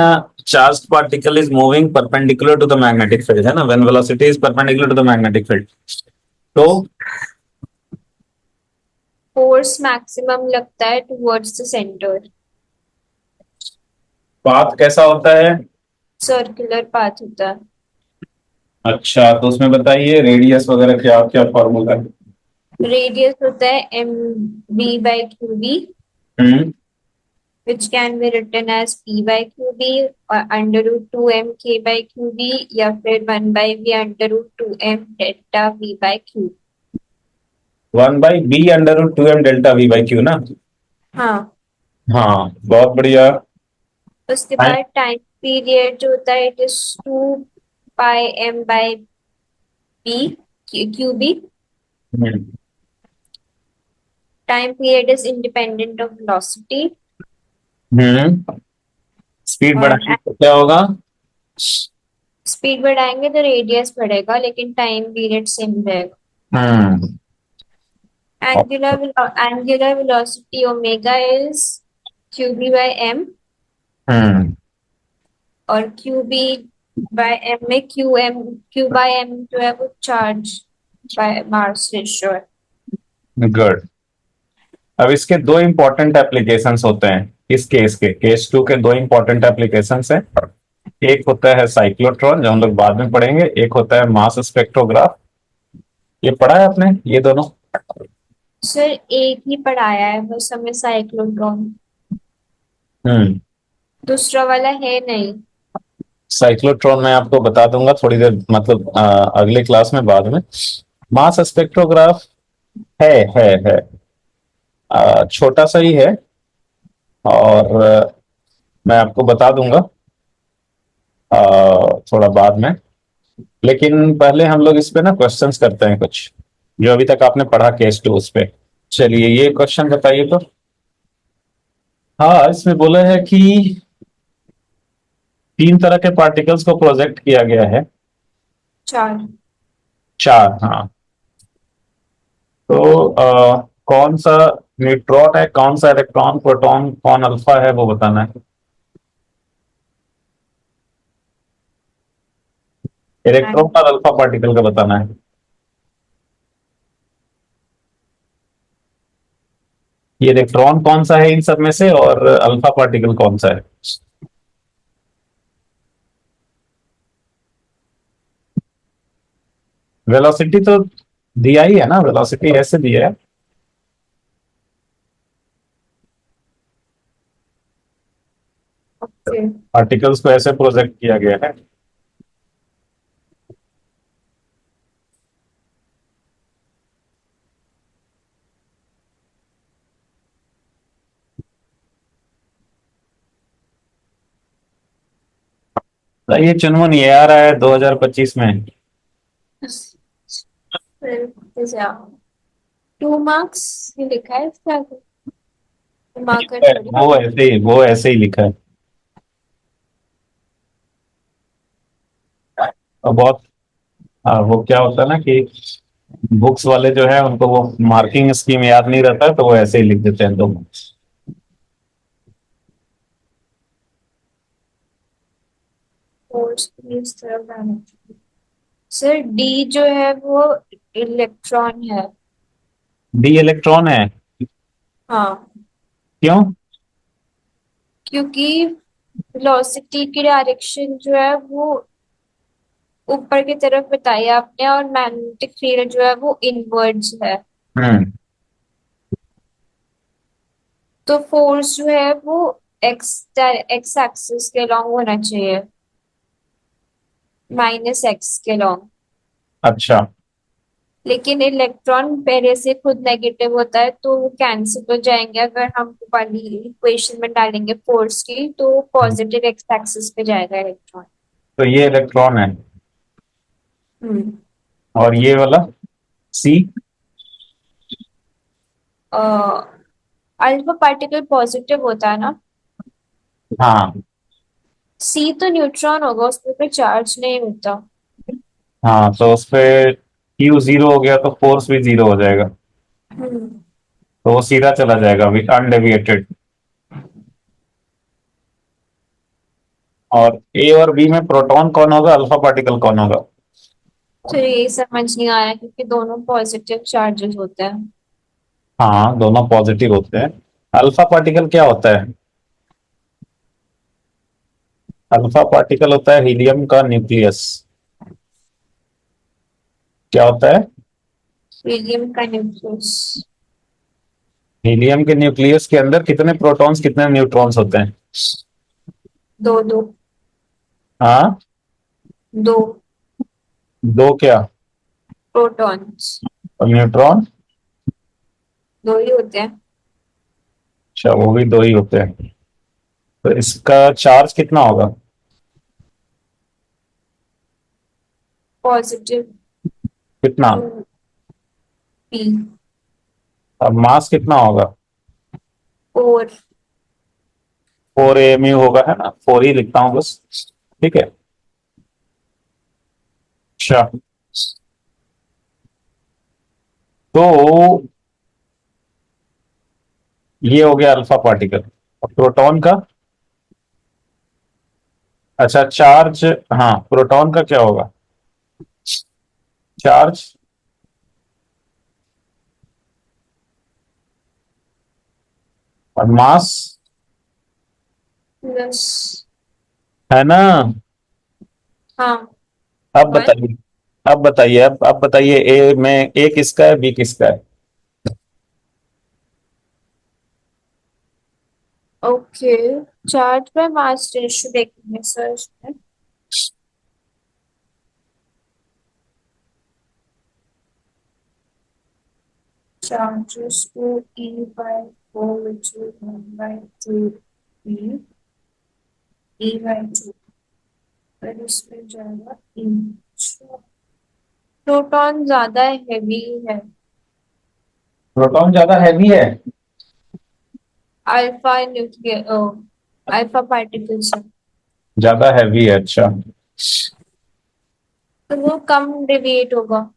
charge particle is moving perpendicular to the magnetic field, है ना, when velocity is perpendicular to the magnetic field, तो फोर्स मैक्सिमम लगता है टुवर्ड्स द सेंटर। पाथ कैसा होता है? सर्कुलर पाथ होता है। अच्छा, तो उसमें बताइए रेडियस वगैरह क्या क्या फॉर्मूला है? रेडियस होता है M B by Q B, hmm which can be written as p by qb और under root two M K by Q B, या फिर one by V under root two M delta V by Q. 1/b√2m∆v/q ना। हाँ। हाँ, बहुत बढ़िया। उसके बाद टाइम पीरियड जो होता है it is two pi M by B Q B. Hmm time period is independent of velocity. Speed और बढ़ाएंगे तो क्या होगा? स्पीड बढ़ाएंगे तो रेडियस बढ़ेगा, लेकिन टाइम पीरियड सेम रहेगा। Hmm angular velocity omega is Q B by M, hmm और क्यू बी बाय एम में क्यू बाय एम जो है वो चार्ज बाय मास रेशियो है। गुड। अब इसके दो इंपॉर्टेंट एप्लीकेशंस होते हैं। इस केस के केस 2 के दो इंपॉर्टेंट एप्लीकेशंस हैं। एक होता है साइक्लोट्रॉन, जो हम लोग बाद में पढ़ेंगे। एक होता है मास स्पेक्ट्रोग्राफ। ये पढ़ा है आपने ये दोनों? सर एक ही पढ़ाया है बस हमें साइक्लोट्रॉन, हम्म दूसरा वाला है नहीं। साइक्लोट्रॉन मैं आपको बता दूंगा थोड़ी देर, मतलब अगले क्लास में, बाद में। मास स्पेक्ट्रोग्राफ है छोटा सा ही है। और मैं आपको बता दूंगा थोड़ा बाद में। लेकिन पहले हम लोग इस पे ना क्वेश्चंस करते हैं कुछ, जो अभी तक आपने पढ़ा केस 2 उस पे। चलिए, ये क्वेश्चन बताइए तो। हाँ, इसमें बोला है कि 3 तरह के पार्टिकल्स को प्रोजेक्ट किया गया है। चार। 4, हाँ। तो कौन सा न्यूट्रॉन है, कौन सा इलेक्ट्रॉन, प्रोटॉन, कौन अल्फा है, वो बताना है। इलेक्ट्रॉन एंड और अल्फा पार्टिकल का बताना है। ये इलेक्ट्रॉन कौन सा है इन सब में से, और अल्फा पार्टिकल कौन सा है। वेलोसिटी तो दिया ही है ना, वेलोसिटी ऐसे दिया है। ओके। पार्टिकल्स को ऐसे प्रोजेक्ट किया गया है। तो ये चुनमुन ये आ रहा है 2025 में। फिर 2 मार्क्स ही लिखा है इसका, मार्कर थोड़ी। वो ऐसे ही लिखा है। और बहुत वो क्या होता है ना कि बुक्स वाले जो है उनको वो मार्किंग स्कीम याद नहीं रहता है, तो वो ऐसे ही लिख देते हैं तो। फोर्स इस तरफ जाना चाहिए। सर डी जो है वो इलेक्ट्रॉन है। डी इलेक्ट्रॉन है? हाँ, क्यों? क्योंकि वेलोसिटी की डायरेक्शन जो है वो ऊपर की तरफ बताई आपने, और मैग्नेटिक फील्ड जो है वो इनवर्ड्स है। हम्म तो फोर्स जो है वो एक्स एक्स एक्सिस के लॉन्ग होना चाहिए, माइनस एक्स के लॉन्ग। अच्छा। लेकिन इलेक्ट्रॉन पहले से खुद नेगेटिव होता है तो वो कैंसिल हो जाएंगे। अगर हम वाली इक्वेशन में डालेंगे फोर्स की तो पॉजिटिव एक्स एक्सिस पे जाएगा इलेक्ट्रॉन। तो ये इलेक्ट्रॉन है। हम्म। और ये वाला सी? अल्फा पार्टिकल पॉजिटिव होता है ना। हाँ सी तो न्यूट्रॉन होगा, उसमें कोई चार्ज नहीं होता। हाँ, तो उस पे क्यू जीरो हो गया तो फोर्स भी जीरो हो जाएगा। हम्म। तो वो सीधा चला जाएगा अनडेविएटेड। और ए और बी में प्रोटॉन कौन होगा, अल्फा पार्टिकल कौन होगा? तो ये समझ नहीं आया क्योंकि दोनों पॉजिटिव चार्जेस होते हैं। हाँ, दोनों पॉजिटिव होते हैं। अल्फा पार्टिकल क्या होता है? अल्फा पार्टिकल होता है हीलियम का न्यूक्लियस। क्या होता है? हीलियम का न्यूक्लियस। हीलियम के न्यूक्लियस के अंदर कितने प्रोटॉन्स कितने न्यूट्रॉन्स होते हैं? दो दो। हाँ, दो दो क्या? प्रोटॉन्स। और न्यूट्रॉन? दो ही होते हैं। अच्छा, वो भी दो ही होते हैं। तो इसका चार्ज कितना होगा? पॉजिटिव कितना? 2p। और मास कितना होगा? 4। 4 AMU होगा, है ना? 4 ही लिखता हूँ बस। ठीक है। अच्छा, तो ये हो गया अल्फा पार्टिकल। और प्रोटॉन का? अच्छा, चार्ज। हाँ, प्रोटॉन का क्या होगा चार्ज? और मास? प्लस। है ना? हाँ। अब वन। बताइए। अब बताइए, ए में ए किसका है, बी किसका है? Okay. Charge by mass ratio देखेंगे सर इसमें। Charges to E/4 which is 1/2 E/2। फिर इसमें जाएगा E। प्रोटॉन ज्यादा हैवी है। प्रोटॉन ज्यादा हैवी है? अल्फा न्यूक्लियर अल्फा पार्टिकल्स है। ज्यादा हैवी है, अच्छा। तो वो कम डेविएट होगा।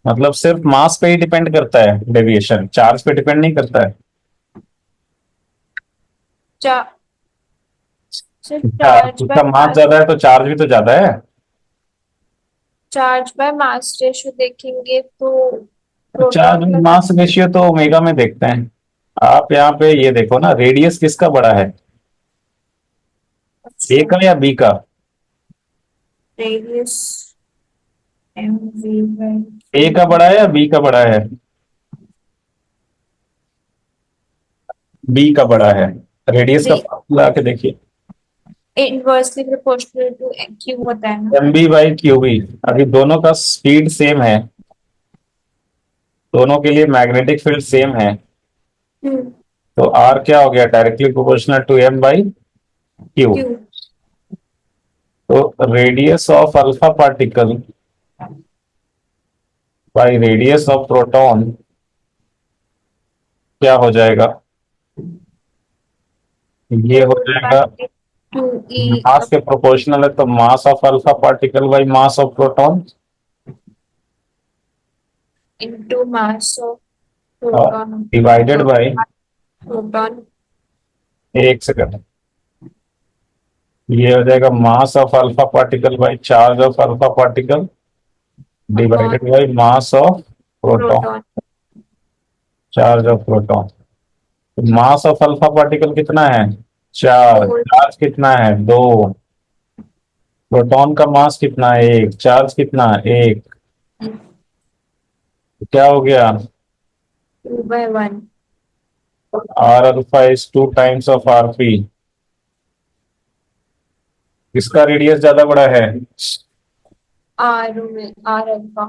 मतलब सिर्फ मास पे ही डिपेंड करता है डेविएशन, चार्ज पे डिपेंड नहीं करता है? चा सिर्फ अच्छा, चार्ज बाय उसका मास मास। ज्यादा है तो चार्ज भी तो ज्यादा है। चार्ज बाय मास रेशियो देखेंगे तो तो चार्ज प्रोटॉन का मास रेशियो तो ओमेगा में देखते हैं। आप यहाँ पे ये देखो ना, रेडियस किसका बड़ा है, ए अच्छा का या बी का? Radius mv/. ए का बड़ा है या बी का बड़ा है? बी का बड़ा है। रेडियस का बी फॉर्मूला के देखिए। इनवर्सली प्रोपोर्शनल टू क्यू होता है ना। MB/QB। अभी दोनों का स्पीड सेम है, दोनों के लिए मैग्नेटिक फील्ड सेम है। हम्म। तो आर क्या हो गया, directly proportional to M/Q। Q. तो radius of alpha particle by radius of proton क्या हो जाएगा? ये हो फोर जाएगा, बाई टू ई मास के प्रोपोर्शनल है तो मास of alpha particle by mass of proton. Into mass of और प्रोटॉन। Divided by, proton. एक सेकंड, ये हो जाएगा मास of alpha particle by charge of alpha particle upon divided by mass of proton, proton. Charge of proton. Mass of alpha particle कितना है? 4। Four. Charge कितना है? 2। Proton का मास कितना है? 1। चार्ज कितना है? 1। क्या हो गया? 2/1। R alpha is 2 times of RP। किसका रेडियस ज्यादा बड़ा है? R alpha.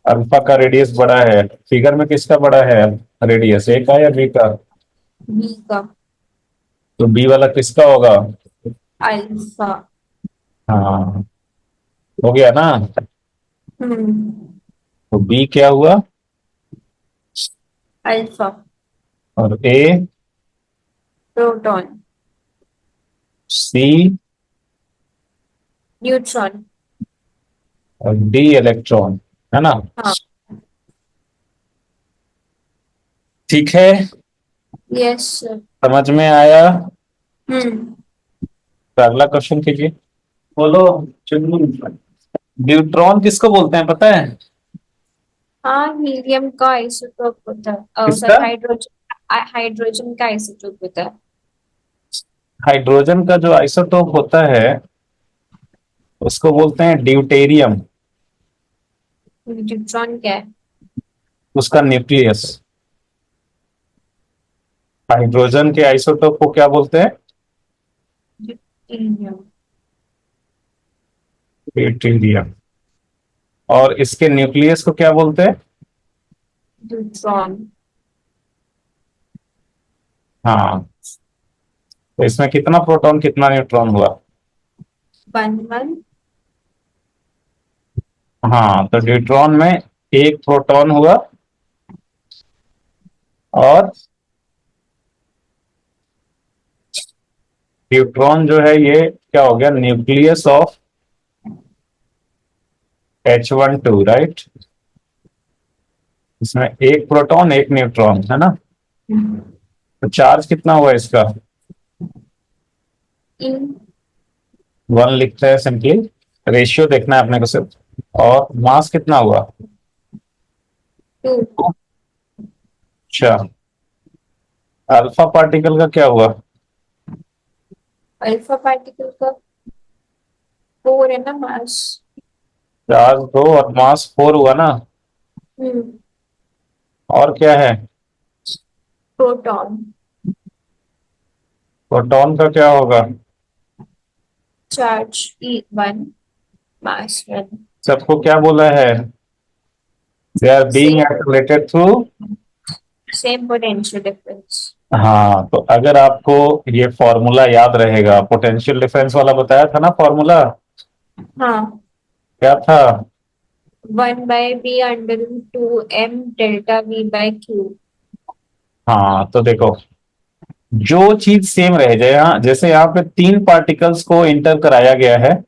अल्फा का रेडियस बड़ा है। फिगर में किसका बड़ा है रेडियस, ए का या बी का? बी का। तो बी वाला किसका होगा? अल्फा। हाँ, हो गया ना? हम्म। तो बी क्या हुआ? अल्फा। और ए? प्रोटॉन। सी? न्यूट्रॉन। और डी इलेक्ट्रॉन, है ना? हाँ। ठीक है, यस सर। समझ में आया? हम्म। तो अगला क्वेश्चन कीजिए। बोलो चुन्नू। न्यूट्रॉन किसको बोलते हैं पता है? हाँ हीलियम का आइसोटोप होता है किसका? Sir hydrogen. हाइड्रोजन का आइसोटोप होता है। हाइड्रोजन का जो आइसोटोप होता है उसको बोलते हैं ड्यूटेरियम। न्यूट्रॉन क्या है? उसका न्यूक्लियस। हाइड्रोजन के आइसोटोप को क्या बोलते हैं? ड्यूटेरियम। ड्यूटेरियम। और इसके न्यूक्लियस को क्या बोलते हैं? न्यूट्रॉन। हाँ। तो इसमें कितना प्रोटॉन कितना न्यूट्रॉन हुआ? 1 1। हाँ, तो न्यूट्रॉन में एक प्रोटॉन हुआ और न्यूट्रॉन जो है ये क्या हो गया? Nucleus of H12, right? इसमें एक प्रोटॉन एक न्यूट्रॉन है ना? तो चार्ज कितना हुआ इसका? इन 1 लिखते हैं सिंपली। रेशियो देखना है अपने को सिर्फ। और मास कितना हुआ? 2। अच्छा। अल्फा पार्टिकल का क्या हुआ? अल्फा पार्टिकल का 4 है ना मास। चार्ज 2 और मास 4 हुआ ना? हम्म। और क्या है? प्रोटॉन। प्रोटॉन का क्या होगा? Charge E1, mass 1। सबको क्या बोला है? They are being same accelerated through. Same potential difference. हाँ, तो अगर आपको ये फॉर्मूला याद रहेगा, पोटेंशियल डिफरेंस वाला बताया था ना फॉर्मूला, हाँ। क्या था? 1/V√2m delta V/Q। हाँ, तो देखो, जो चीज सेम रह जाए, हाँ, जैसे यहाँ पे 3 पार्टिकल्स को इंटर कराया गया है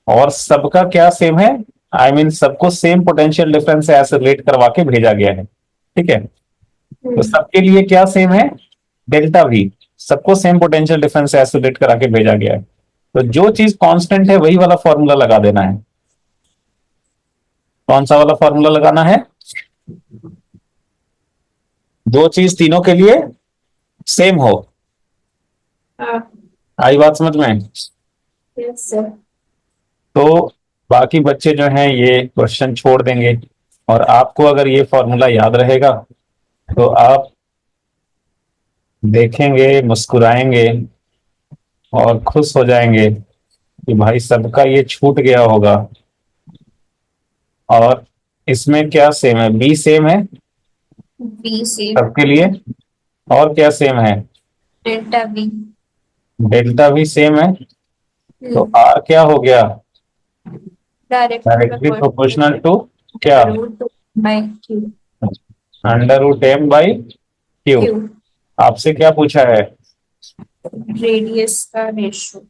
और सबका क्या सेम है? आई मीन सबको सेम पोटेंशियल डिफरेंस से एसोलेट करवा के भेजा गया है। ठीक है? तो हम्म। सबके लिए क्या सेम है? Delta we. सबको सेम पोटेंशियल डिफरेंस से एसोलेट करा के भेजा गया है। तो जो चीज कांस्टेंट है वही वाला फॉर्मूला लगा देना है। कौन सा वाला फॉर्मूला लगाना है? दो चीज तीनों के लिए सेम हो। हाँ। आई बात समझ में? Yes sir. तो बाकी बच्चे जो हैं ये क्वेश्चन छोड़ देंगे और आपको अगर ये फॉर्मूला याद रहेगा तो आप देखेंगे, मुस्कुराएंगे और खुश हो जाएंगे कि भाई सबका ये छूट गया होगा। और इसमें क्या सेम है? बी सेम है V सेम। सबके लिए। और क्या सेम है? Delta V। डेल्टा भी सेम है। तो हम्म। आर क्या हो गया? Directly directly proportional proportional to क्या? √2/Q। √m/q। Q। आपसे क्या पूछा है? रेडियस का ratio.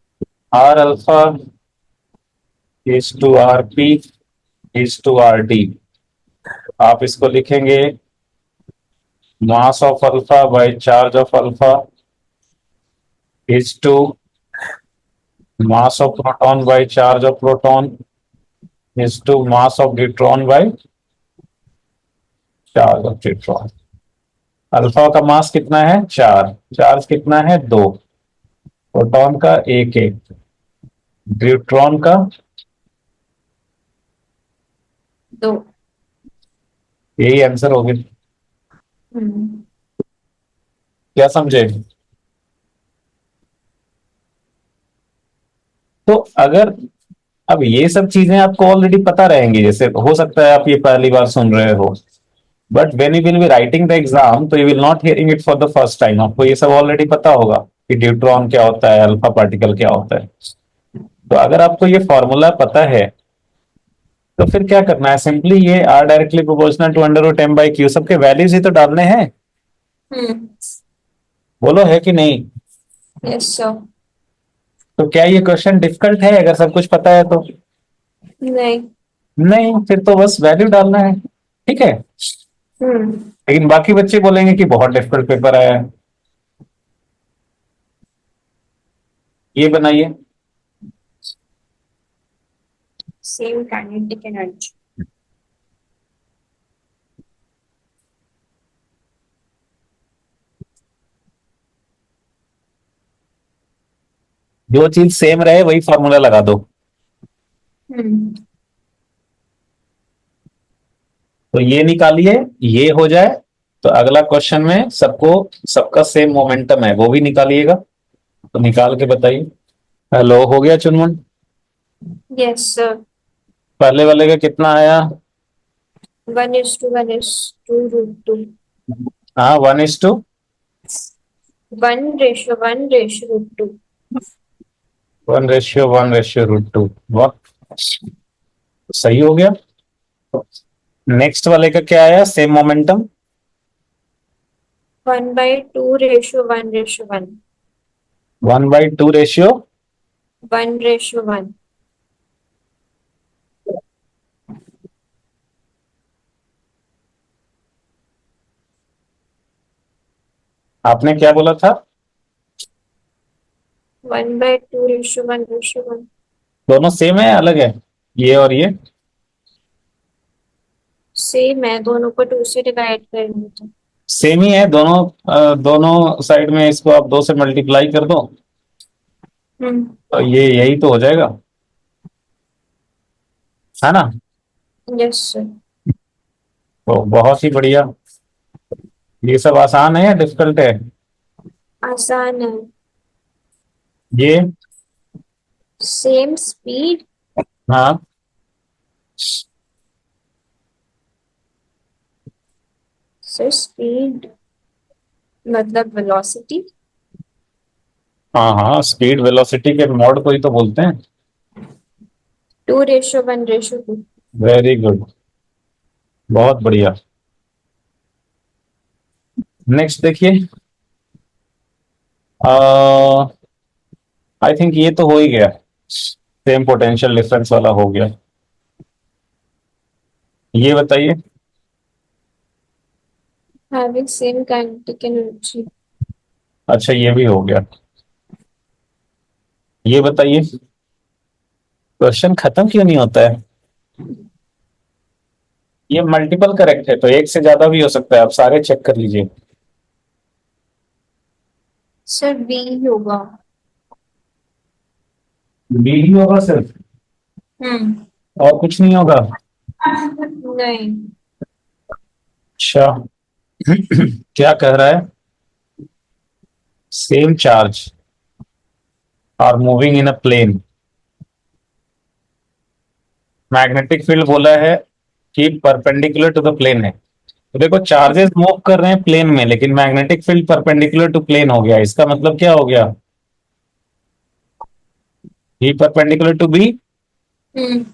R alpha is to R P is to R D. आप इसको लिखेंगे mass of alpha by charge of alpha is to mass of proton by charge of proton is to mass of neutron by charge of neutron. Alpha का mass कितना है? 4। Charge कितना है? 2। Proton का 1 1। Neutron का 2। यही आंसर होगी। हम्म। क्या समझे? तो अगर अब ये सब चीजें आपको ऑलरेडी पता रहेंगी, जैसे हो सकता है आप ये पहली बार सुन रहे हो, but when you will be writing the exam तो you will not hearing it for the first time. आपको ये सब ऑलरेडी पता होगा कि न्यूट्रॉन क्या होता है, अल्फा पार्टिकल क्या होता है। तो अगर आपको ये फॉर्मूला पता है तो फिर क्या करना है? सिंपली ये R directly proportional to under root m/q, सबके वैल्यूज ही तो डालने हैं। हम्म। बोलो, है कि नहीं? Yes sir. तो क्या ये क्वेश्चन डिफिकल्ट है अगर सब कुछ पता है तो? नहीं। नहीं, फिर तो बस वैल्यू डालना है। ठीक है? हम्म। लेकिन बाकी बच्चे बोलेंगे कि बहुत डिफिकल्ट पेपर आया है। ये बनाइए। Same kinetic energy. जो चीज सेम रहे वही फॉर्मूला लगा दो। हम्म। तो ये निकालिए, ये हो जाए तो अगला क्वेश्चन में सबको सबका सेम मोमेंटम है वो भी निकालिएगा। तो निकाल के बताइए। हेलो, हो गया चुनमुन? Yes sir. पहले वाले का कितना आया? 1:1:2 हाँ, 1:, 1:1:2। 1:1:√2। वाह, सही हो गया। नेक्स्ट वाले का क्या आया सेम मोमेंटम? 1/2:1:1। 1/2 रेशियो 1:1। आपने क्या बोला था? 1/2:1:1। दोनों सेम है या अलग है, ये और ये? सेम है, दोनों को 2 से डिवाइड करेंगे तो। सेम ही है दोनों। दोनों साइड में इसको आप 2 से मल्टीप्लाई कर दो, हम्म। तो ये यही तो हो जाएगा, है ना? Yes sir. तो बहुत ही बढ़िया। ये सब आसान है या डिफिकल्ट है? आसान है। ये? Same speed. हाँ सर स्पीड मतलब वेलोसिटी। हाँ हाँ, स्पीड वेलोसिटी के मॉड को ही तो बोलते हैं। 2:1:2। वेरी गुड, बहुत बढ़िया। नेक्स्ट देखिए। आई थिंक ये तो हो ही गया, सेम पोटेंशियल डिफरेंस वाला हो गया। ये बताइए। Having same kinetic energy. अच्छा, ये भी हो गया। ये बताइए, क्वेश्चन खत्म क्यों नहीं होता है? ये मल्टीपल करेक्ट है तो एक से ज्यादा भी हो सकता है, आप सारे चेक कर लीजिए। सर बी होगा। बी ही होगा सिर्फ, हम्म। और कुछ नहीं होगा? नहीं। अच्छा। क्या कह रहा है? Same charge are moving in a plane, magnetic field बोला है कि परपेंडिकुलर टू द प्लेन है। तो देखो, चार्जेस मूव कर रहे हैं प्लेन में लेकिन magnetic field perpendicular to plane हो गया, इसका मतलब क्या हो गया? ही परपेंडिकुलर टू बी, हम्म।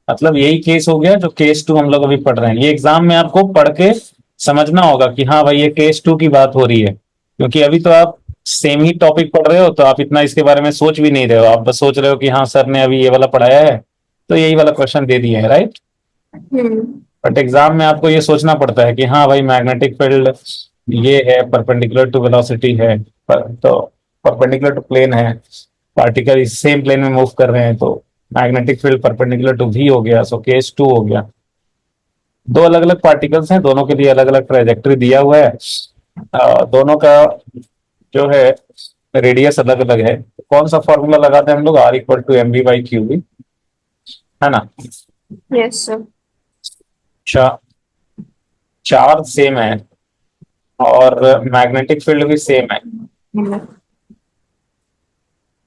मतलब यही केस हो गया जो केस टू हम लोग अभी पढ़ रहे हैं। ये एग्जाम में आपको पढ़ के समझना होगा कि हाँ भाई ये केस टू की बात हो रही है, क्योंकि अभी तो आप सेम ही टॉपिक पढ़ रहे हो तो आप इतना इसके बारे में सोच भी नहीं रहे हो, आप बस सोच रहे हो कि हाँ सर ने अभी ये वाला पढ़ाया है तो यही वाला क्वेश्चन दे दिए है, राइट? हम्म। बट एग्जाम में आपको ये सोचना पड़ता है कि हाँ भाई मैग्नेटिक फील्ड ये है, परपेंडिकुलर टू वेलोसिटी है, तो परपेंडिकुलर टू प्लेन है, पार्टिकल इस सेम प्लेन में मूव कर रहे हैं, तो magnetic field perpendicular to V हो गया, सो केस टू हो गया। दो अलग अलग पार्टिकल्स हैं, दोनों के लिए अलग अलग ट्रेजेक्टरी दिया हुआ है। दोनों का जो है रेडियस अलग अलग है। कौन सा फॉर्मूला लगाते हैं हम लोग? R=mv/cuv, है ना? Yes sir. चा, चार्ज सेम है और मैग्नेटिक फील्ड भी सेम है,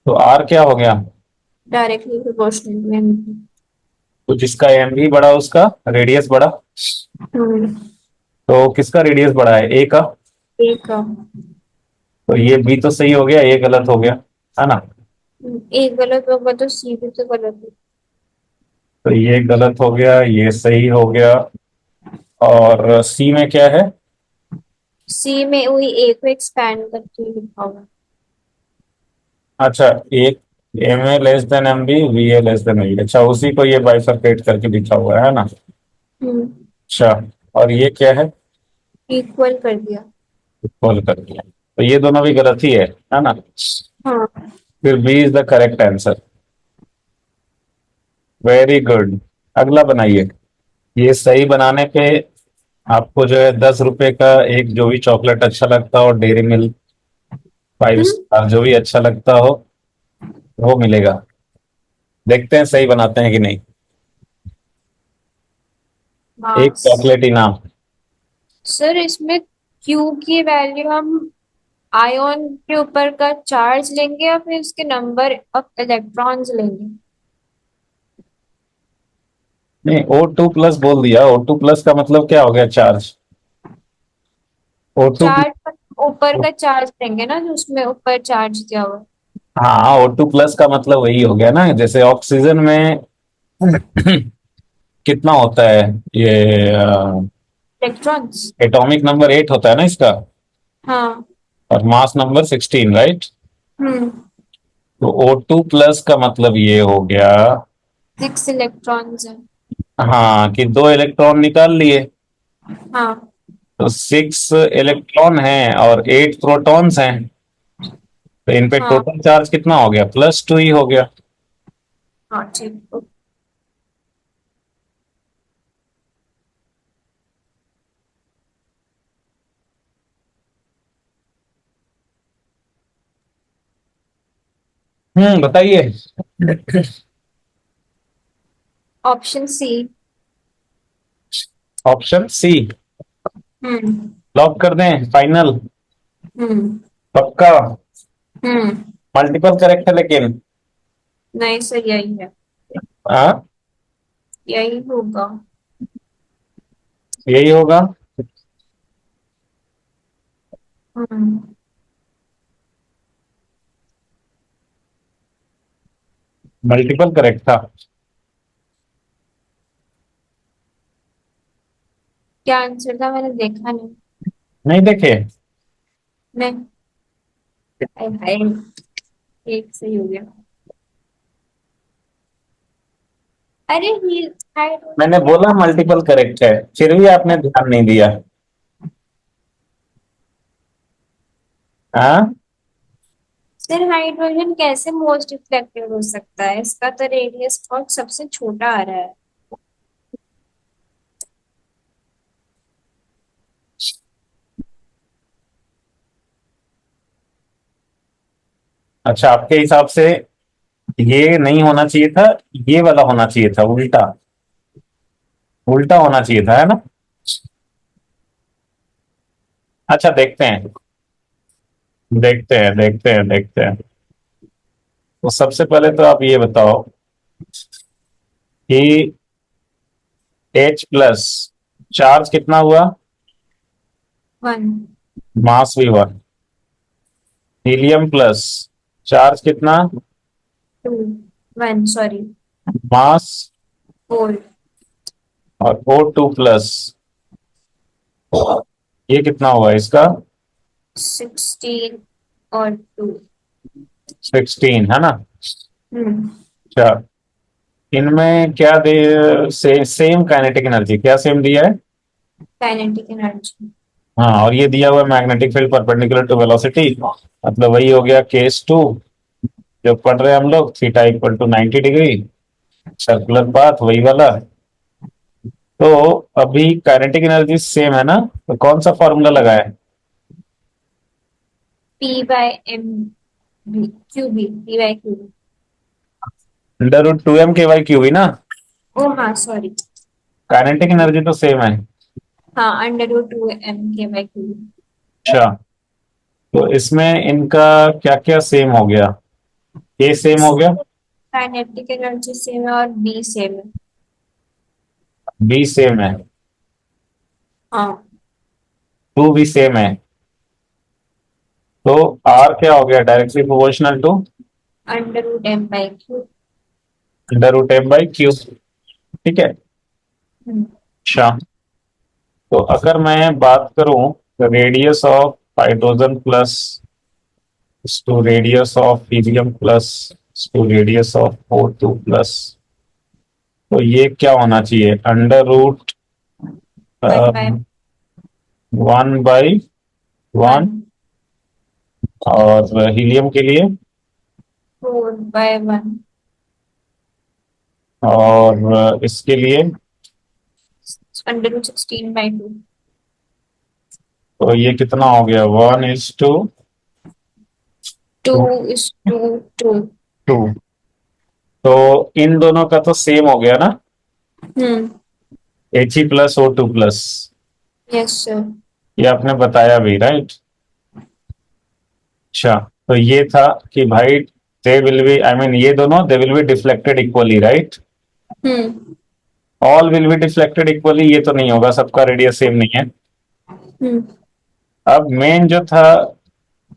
तो आर क्या हो गया? Directly proportional to M. तो जिसका एम भी बड़ा उसका रेडियस बड़ा, हम्म। तो किसका रेडियस बड़ा है? ए का। एक का। तो ये बी तो सही हो गया, ए गलत हो गया, है ना? एक गलत होगा तो सी भी तो गलत है। तो ये गलत हो गया, ये सही हो गया। और सी में क्या है? सी में वही ए को एक्सपैंड करके लिखा हुआ। अच्छा, एक M A less than M B, V A less than E, अच्छा उसी को ये बाइफरकेट करके लिखा हुआ है ना? हम्म। अच्छा, और ये क्या है? इक्वल कर दिया। इक्वल कर दिया, तो ये दोनों भी गलत ही है ना? हाँ। फिर B is the correct answer. Very good. अगला बनाइए। ये सही बनाने पे आपको जो है 10 रुपए का एक जो भी चॉकलेट अच्छा लगता हो, डेयरी मिल्क 5 स्टार जो भी अच्छा लगता हो वो मिलेगा। देखते हैं सही बनाते हैं कि नहीं। एक मास। चॉकलेट इनाम। सर इसमें क्यू की वैल्यू हम आयन के ऊपर का चार्ज लेंगे या फिर उसके नंबर ऑफ इलेक्ट्रॉन्स लेंगे? नहीं, O2+ बोल दिया, O2+ का मतलब क्या हो गया, चार्ज। O2 चार्ज ऊपर का चार्ज लेंगे ना, जो उसमें ऊपर चार्ज दिया हुआ है। हाँ, O2+ का मतलब वही हो गया ना, जैसे ऑक्सीजन में कितना होता है ये, इलेक्ट्रॉन्स। एटॉमिक नंबर 8 होता है ना इसका, हाँ। और मास नंबर 16, राइट। हम्म। तो O2+ का मतलब ये हो गया, 6 इलेक्ट्रॉन्स है। हाँ, कि 2 इलेक्ट्रॉन निकाल लिए। हाँ। तो 6 इलेक्ट्रॉन हैं और 8 प्रोटॉन्स हैं, तो इन पे हाँ। टोटल चार्ज कितना हो गया, +2 ही हो गया। हाँ ठीक। बताइए। Option C. Option C hmm. Lock कर दें, फाइनल, हम्म। पक्का। हम्म। मल्टीपल करेक्ट है लेकिन। नहीं सर, यही है। हाँ, यही होगा। यही होगा। हम्म। मल्टीपल करेक्ट था। क्या आंसर था, मैंने देखा नहीं। नहीं देखे। नहीं। हाय हाय, एक सही हो गया। अरे ही मैंने हाइड्रोजन। बोला मल्टीपल करेक्ट है, फिर भी आपने ध्यान नहीं दिया। हाँ। सर हाइड्रोजन कैसे मोस्ट रिफ्लेक्टिव हो सकता है? इसका तो रेडियस बहुत सबसे छोटा आ रहा है। अच्छा, आपके हिसाब से ये नहीं होना चाहिए था, ये वाला होना चाहिए था, उल्टा। उल्टा होना चाहिए था, है ना। अच्छा, देखते हैं, देखते हैं, देखते हैं, देखते हैं। तो सबसे पहले तो आप ये बताओ कि H+ चार्ज कितना हुआ, 1। मास V1। हीलियम+ चार्ज कितना, 2। 1 सॉरी। मास। 4। और O2+, ये कितना हुआ इसका, 16 और 2। 16, है ना। हम्म। अच्छा, इनमें क्या दे, सेम काइनेटिक एनर्जी, क्या सेम दिया है। Kinetic energy. हाँ, और ये दिया हुआ है magnetic field perpendicular to velocity, मतलब वही हो गया केस 2, जो पढ़ रहे हैं हम लोग, θ = 90 डिग्री, सर्कुलर पाथ वही वाला। तो अभी काइनेटिक एनर्जी सेम है ना, तो कौन सा फॉर्मूला लगाए। P/m QB, P/क्यूबी। √2m/K/क्यू ही ना। ओ हाँ सॉरी। काइनेटिक एनर्जी तो सेम है। हाँ, √2m/K/क्यूबी। अच्छा, तो इसमें इनका क्या क्या सेम हो गया, ए सेम हो गया, काइनेटिक एनर्जी सेम है और बी सेम है। बी सेम है, हाँ। 2 भी सेम है। तो आर क्या हो गया, डायरेक्टली प्रोपोर्शनल टू √m/क्यू। √m/क्यू, ठीक है। अच्छा, तो अगर मैं बात करूं, radius of hydrogen plus two radius of helium plus two radius of O2+, तो ये क्या होना चाहिए, √ 1/1। 1/1। और हीलियम के लिए, 4/1। और इसके लिए, √16/2। तो ये कितना हो गया, 1:2। 2:2। तो इन दोनों का तो सेम हो गया ना। हम्म। He+O2+, yes sir. ये आपने बताया भी, राइट? अच्छा, तो ये था कि भाई they will be, I mean ये दोनों they will be deflected equally, right? Hmm. All will be deflected equally, ये तो नहीं होगा, सबका रेडियस सेम नहीं है। हम्म। अब मेन जो था,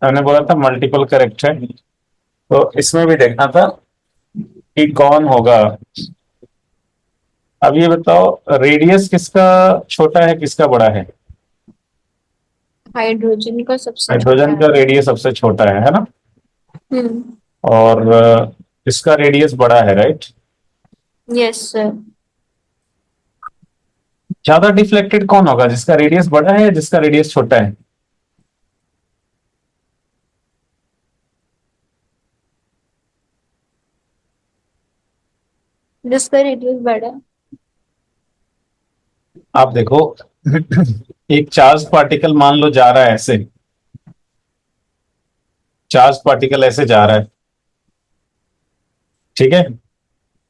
मैंने बोला था मल्टीपल करेक्ट है, तो इसमें भी देखना था कि कौन होगा। अब ये बताओ, रेडियस किसका छोटा है, किसका बड़ा है? हाइड्रोजन का सबसे छोटा हाइड्रोजन है। का रेडियस सबसे छोटा है ना? हम्म। और इसका रेडियस बड़ा है, राइट? Yes sir. ज्यादा डिफ्लेक्टेड कौन होगा, जिसका रेडियस बड़ा है या जिसका रेडियस छोटा है? जिसका रेडियस बड़ा है। आप देखो, एक चार्ज पार्टिकल मान लो जा रहा है ऐसे, चार्ज पार्टिकल ऐसे जा रहा है, ठीक है?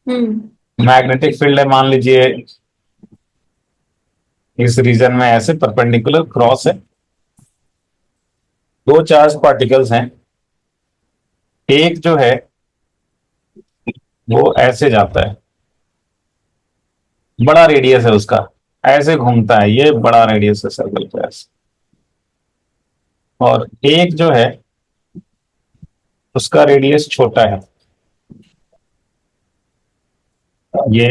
हम्म। मैग्नेटिक फील्ड है मान लीजिए, इस रीजन में ऐसे परपेंडिकुलर क्रॉस है, दो चार्ज पार्टिकल्स हैं, एक जो है वो ऐसे जाता है, बड़ा रेडियस है उसका, ऐसे घूमता है, ये बड़ा रेडियस है सर्कल का ऐसे। और एक जो है उसका रेडियस छोटा है, ये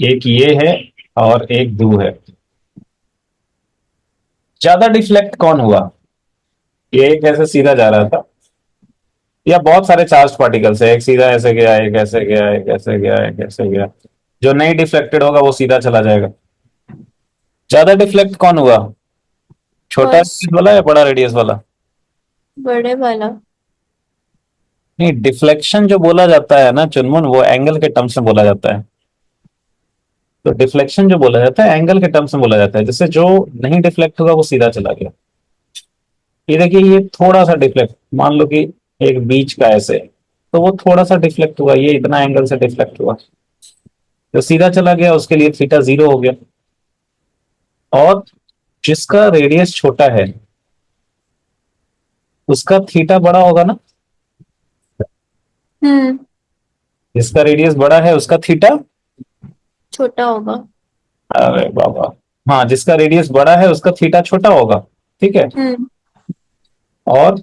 एक ये है और एक दो है। ज्यादा डिफ्लेक्ट कौन हुआ? ये एक ऐसे सीधा जा रहा था, या बहुत सारे चार्ज पार्टिकल्स है, एक सीधा ऐसे गया, एक ऐसे गया, एक ऐसे गया, एक ऐसे गया, जो नहीं डिफ्लेक्टेड होगा वो सीधा चला जाएगा। ज्यादा डिफ्लेक्ट कौन हुआ, छोटा रेडियस फर्स्ट। वाला या बड़ा रेडियस वाला? बड़े वाला। नहीं, डिफ्लेक्शन जो बोला जाता है ना चुनमुन, वो एंगल के टर्म्स में बोला जाता है। तो डिफ्लेक्शन जो बोला जाता है एंगल के टर्म्स में बोला जाता है, जिससे जो नहीं डिफ्लेक्ट होगा वो सीधा चला गया। ये देखिए, ये थोड़ा सा डिफ्लेक्ट, मान लो कि एक बीच का ऐसे, तो वो थोड़ा सा डिफ्लेक्ट हुआ, ये इतना एंगल से डिफ्लेक्ट हुआ, जो सीधा चला गया उसके लिए थीटा 0 हो गया। और जिसका रेडियस छोटा है उसका थीटा बड़ा होगा ना? हम्म। जिसका रेडियस बड़ा है उसका थीटा, छोटा होगा। अरे बाबा, हाँ, जिसका रेडियस बड़ा है उसका थीटा छोटा होगा, ठीक है? हम्म। और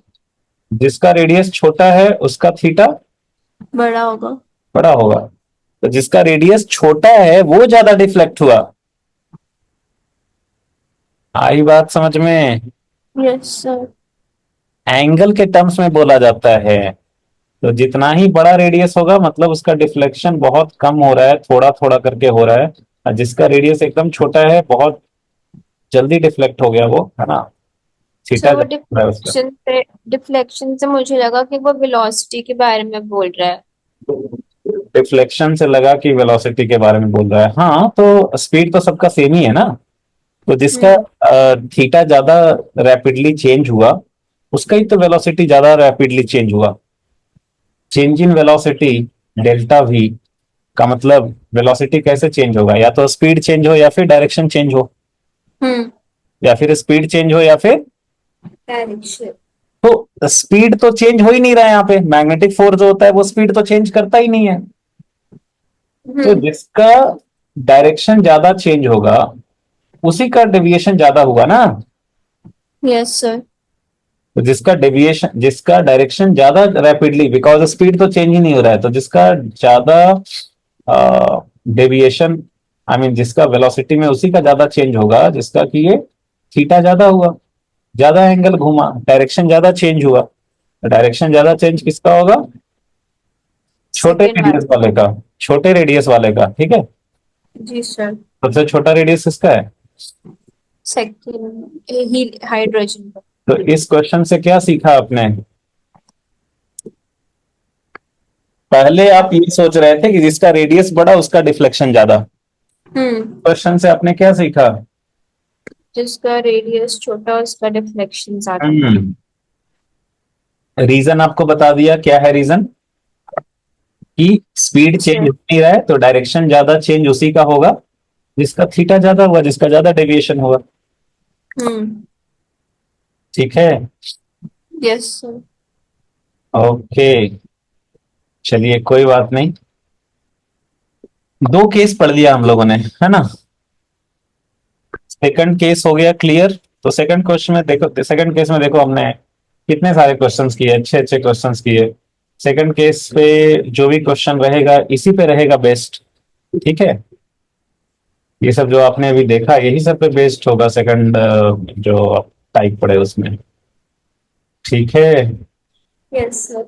जिसका रेडियस छोटा है उसका थीटा बड़ा होगा। बड़ा होगा। तो जिसका रेडियस छोटा है वो ज्यादा डिफ्लेक्ट हुआ। आई बात समझ में? Yes sir. एंगल के टर्म्स में बोला जाता है। तो जितना ही बड़ा रेडियस होगा मतलब उसका डिफ्लेक्शन बहुत कम हो रहा है, थोड़ा थोड़ा करके हो रहा है। और जिसका रेडियस एकदम छोटा है, बहुत जल्दी डिफ्लेक्ट हो गया वो, है ना? सर थीटा वो ज्यादा हो रहा है उसका। डिफ्लेक्शन से मुझे लगा कि वो वेलोसिटी के बारे में बोल रहा है। डिफ्लेक्शन से लगा कि वेलोसिटी के बारे में बोल रहा है, हाँ, तो स्पीड तो सबका सेम ही है ना। तो जिसका हम्म। थीटा ज्यादा रैपिडली चेंज हुआ उसका ही तो वेलोसिटी ज्यादा रैपिडली चेंज हुआ। Change in velocity delta we का मतलब वेलोसिटी कैसे चेंज होगा, या तो स्पीड चेंज हो या फिर डायरेक्शन चेंज हो, हम्म। या फिर स्पीड चेंज हो या फिर, डायरेक्शन। तो स्पीड तो चेंज हो ही नहीं रहा है यहाँ पे, मैग्नेटिक फोर्स जो होता है वो स्पीड तो चेंज करता ही नहीं है। तो हम्म। जिसका डायरेक्शन ज्यादा चेंज होगा उसी का डेविएशन ज्यादा हुआ ना। Yes sir. तो जिसका डेविएशन, जिसका डायरेक्शन ज्यादा रैपिडली, बिकॉज स्पीड तो चेंज ही नहीं हो रहा है, तो जिसका ज्यादा डेविएशन, आई मीन जिसका वेलोसिटी में उसी का ज्यादा चेंज होगा जिसका कि ये थीटा ज्यादा हुआ, ज्यादा एंगल घूमा, डायरेक्शन ज्यादा चेंज हुआ। डायरेक्शन ज्यादा चेंज किसका होगा? छोटे सेकेंड रेडियस वाला। वाले का, छोटे रेडियस वाले का, ठीक है? जी सर। सबसे छोटा रेडियस किसका है? सेकेंड ही हाइड्रोजन का। तो इस क्वेश्चन से क्या सीखा आपने? पहले आप ये सोच रहे थे कि जिसका रेडियस बड़ा उसका डिफ्लेक्शन ज्यादा, हम्म। क्वेश्चन से आपने क्या सीखा? जिसका रेडियस छोटा उसका डिफ्लेक्शन ज्यादा। हम्म, रीजन आपको बता दिया, क्या है रीजन? कि स्पीड चेंज हो सर। नहीं रहा है तो डायरेक्शन ज्यादा चेंज उसी का होगा जिसका थीटा ज्यादा हुआ, जिसका ज्यादा डेविएशन हुआ। हम्म। ठीक है। Yes sir. ओके, चलिए कोई बात नहीं। दो केस पढ़ लिया हम लोगों ने, है ना। सेकंड केस हो गया क्लियर। तो सेकंड क्वेश्चन में देखो, सेकंड केस में देखो हमने कितने सारे क्वेश्चंस किए, अच्छे अच्छे क्वेश्चंस किए। सेकंड केस पे जो भी क्वेश्चन रहेगा इसी पे रहेगा बेस्ड। ठीक है, ये सब जो आपने अभी देखा यही सब पे बेस्ड होगा सेकंड जो टाइप पड़े उसमें। ठीक है। Yes sir.